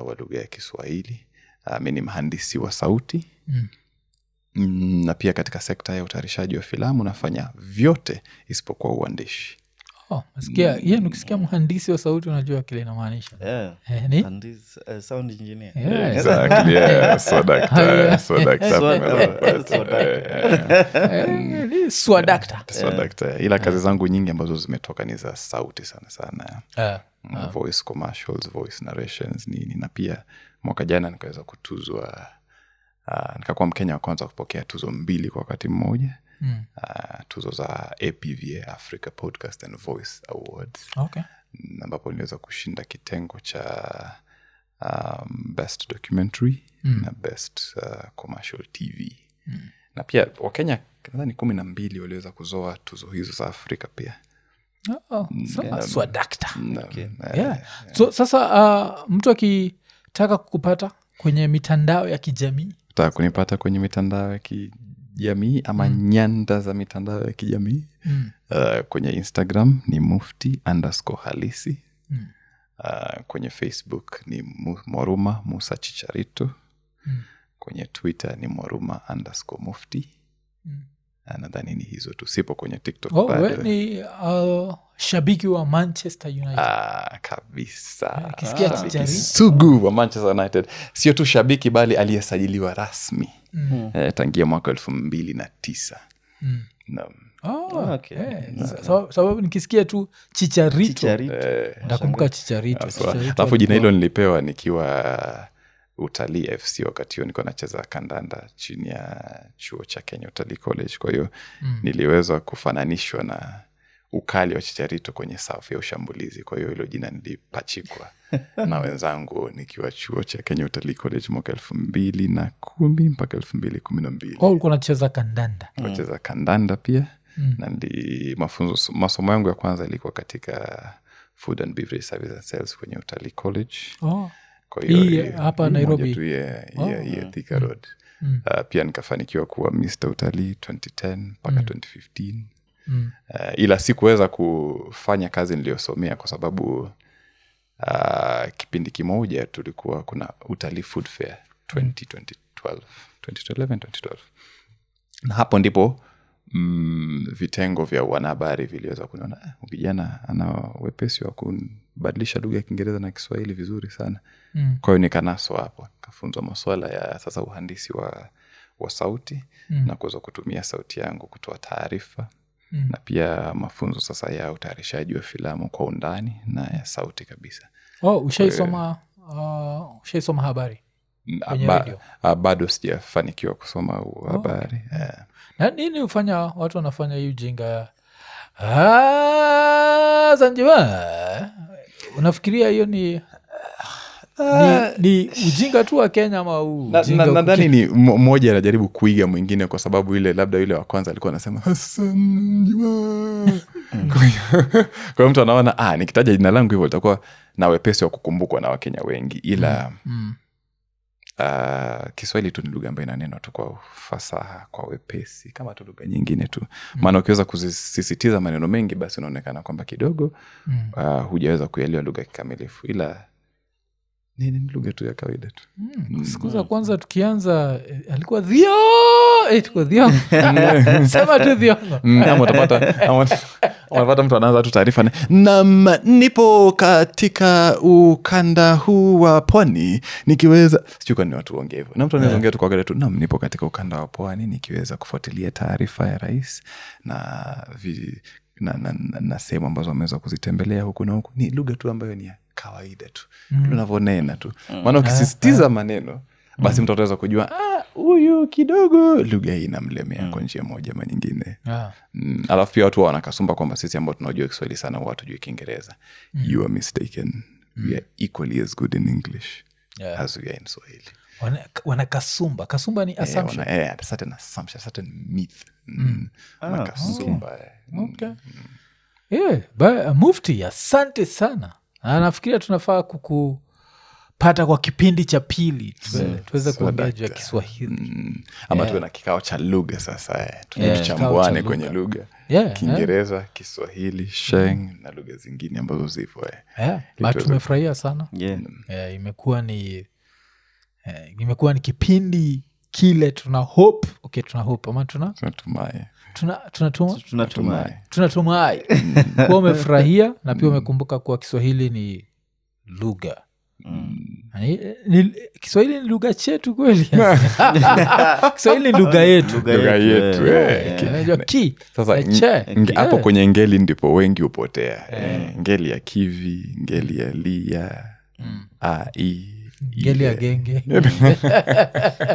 wa lugha ya Kiswahili. Mimi ni mhandisi wa sauti. Na pia katika sekta ya utayarishaji wa filamu nafanya vyote isipokuwa uandishi. Nasikia yeye ukisikia mhandisi wa sauti unajua kile inamaanisha. Ni sound engineer. Exactly. Swadakta. Ila kazi zangu nyingi ambazo zimetoka ni za sauti sana. Voice commercials, voice narrations nini, na pia mwaka jana nikaweza kutuzwa, nikakuwa Mkenya wa kwanza kupokea tuzo 2 kwa wakati mmoja. Tuzo za APVA, Africa Podcast and Voice Awards. Ambapo niliweza kushinda kitengo cha Best Documentary na Best Commercial TV. Na pia Wakenya nadhani 12 waliweza kuzoa tuzo hizo za Afrika pia. Swadakta. So sasa mtu akitaka kukupata kwenye mitandao ya kijamii, kunipata kwenye mitandao ya kijamii ama nyanda za mitandao ya kijamii, kwenye Instagram ni mufti_halisi. Kwenye Facebook ni Mwaruma Musa Chicharito. Kwenye Twitter ni Mwaruma_mufti. Nadhani ni hizo tu, sipo kwenye TikTok bado. Wewe ni shabiki wa Manchester United? Kabisa. Kisikia Chicharito sugu wa Manchester United, sio tu shabiki bali aliyesajiliwa rasmi tangia mwaka 2009. Sababu nikisikia tu Chicharito ndakumbuka Chicharito. Alafu jina hilo nilipewa nikiwa utalii FC. Wakati huo nilikuwa nacheza kandanda chini ya chuo cha Kenya Utalii College. Kwa hiyo niliweza kufananishwa na ukali wa Chicharito kwenye safu ya ushambulizi. Kwa hiyo hilo jina nilipachikwa na wenzangu nikiwa chuo cha Kenya Utalii College mwaka 2010 mpaka 2012. Ulikuwa unacheza kandanda? Nacheza kandanda pia. Na masomo yangu ya kwanza ilikuwa katika Food and Beverage Service and Sales kwenye Utalii College. Kwa hiyo hapa Nairobi Thika Road. Pia nikafanikiwa kuwa Mr. Utalii 2010 mpaka 2015. Ila sikuweza kufanya kazi niliyosomea kwa sababu kipindi kimoja tulikuwa kuna Utalii Food Fair 2011. Na hapo ndipo vitengo vya wanahabari viliweza kuniona kijana ana wepesi wa kubadilisha lugha ya Kiingereza na Kiswahili vizuri sana. Kwa hiyo nikanaswa hapo, kafunzwa masuala ya sasa uhandisi wa sauti na kuweza kutumia sauti yangu kutoa taarifa. Na pia mafunzo sasa ya utayarishaji wa filamu kwa undani na ya sauti kabisa. Ushaisoma habari kwenye radio? Bado sijafanikiwa kusoma habari. Na nini hufanya watu wanafanya hii ujinga Zanzibar? Unafikiria hiyo ni ujinga tu wa Kenya ama ujinga? Nadhani ni mmoja anajaribu kuiga mwingine, kwa sababu ile labda yule wa kwanza alikuwa anasema Hassan Juma. Kwa mtu anaona nikitaja jina langu hivyo litakuwa na wepesi wa kukumbukwa na Wakenya wengi, ila Kiswahili tu ni lugha ambayo inanenwa tu kwa fasaha, kwa wepesi kama tu lugha nyingine tu. Maana ukiweza kusisitiza maneno mengi basi unaonekana kwamba kidogo hujaweza kuelewa lugha kikamilifu, ila ni lugha tu ya kawaida tu. Siku za kwanza tukianza alikuwa dhio sema tu dhio. Unapata mtu anaanza tu taarifa na nipo katika ukanda huu wa pwani nikiweza, sijui kwa nini watu waongea hivyo. Na mtu anaweza ongea tu kwa gari tu, nipo katika ukanda wa pwani nikiweza kufuatilia taarifa ya rais na sehemu ambazo wameweza kuzitembelea huku na huku. Ni lugha tu ambayo ni ya kawaida tu, unavyonena tu. Maana ukisisitiza maneno basi mtu ataweza kujua huyu kidogo lugha hii inamlemea kwa njia moja ama nyingine. Alafu pia watu wanakasumba kwamba sisi ambao tunajua Kiswahili sana watu jua Kiingereza. You are mistaken. We are equally as good in English as we are in Swahili. Wanakasumba. Kasumba ni assumption. Certain assumption, certain myth. Wanakasumba. Mufti, asante sana. Nafikiria tunafaa kukupata kwa kipindi cha pili tuweze kuongea juu ya Kiswahili. Ama tuwe na kikao cha lugha sasa. Tuchambuane kwenye lugha. Kiingereza, Kiswahili, Sheng na lugha zingine ambazo zipo. Tumefurahia sana. Imekuwa ni kipindi kile tuna hope ama tunatumai kuwa umefurahia na pia umekumbuka kuwa Kiswahili ni lugha. Kiswahili ni lugha chetu kweli. Kiswahili ni lugha yetu. Sasa hapo kwenye ngeli ndipo wengi hupotea. Ngeli ya kivi, ngeli ya lia, ngeli ya genge.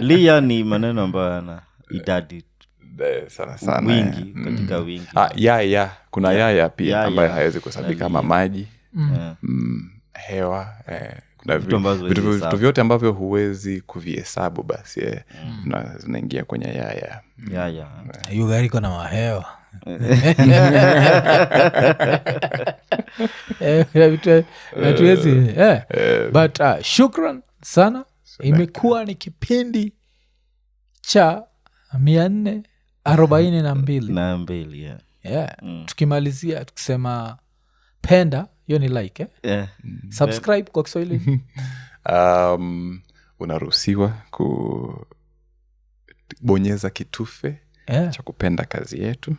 Lia ni maneno ambayo yana idadi sana wingi katika wingi. Kuna yaya pia ambayo haiwezi kuhesabika kama maji, hewa, kuna vitu vyote ambavyo huwezi kuvihesabu basi zinaingia kwenye yaya. Hiyo gari iko na mahewa. Hatuwezi. But shukran sana. Imekuwa ni kipindi cha 442. Tukimalizia tukisema penda, hiyo ni like subscribe kwa Kiswahili. Unaruhusiwa kubonyeza kitufe cha kupenda kazi yetu.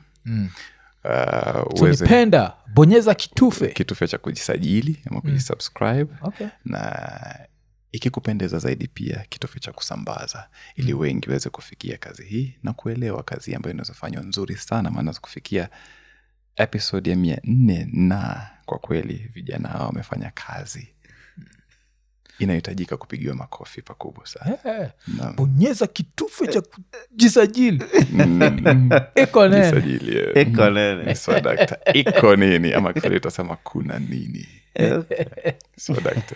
Tunipenda, bonyeza kitufe cha kujisajili ama kujisubscribe. Na ikikupendeza zaidi pia kitufe cha kusambaza, ili wengi weze kufikia kazi hii na kuelewa kazi ambayo inazofanywa nzuri sana. Maana kufikia episode ya 400 na kwa kweli vijana hao wamefanya kazi. inahitajika kupigiwa makofi pakubwa sana. Bonyeza kitufe cha kujisajili. Iko nene. Jisajili, Eko nene. Swadakta. Iko nini ama kile utasema kuna nini. Swadakta.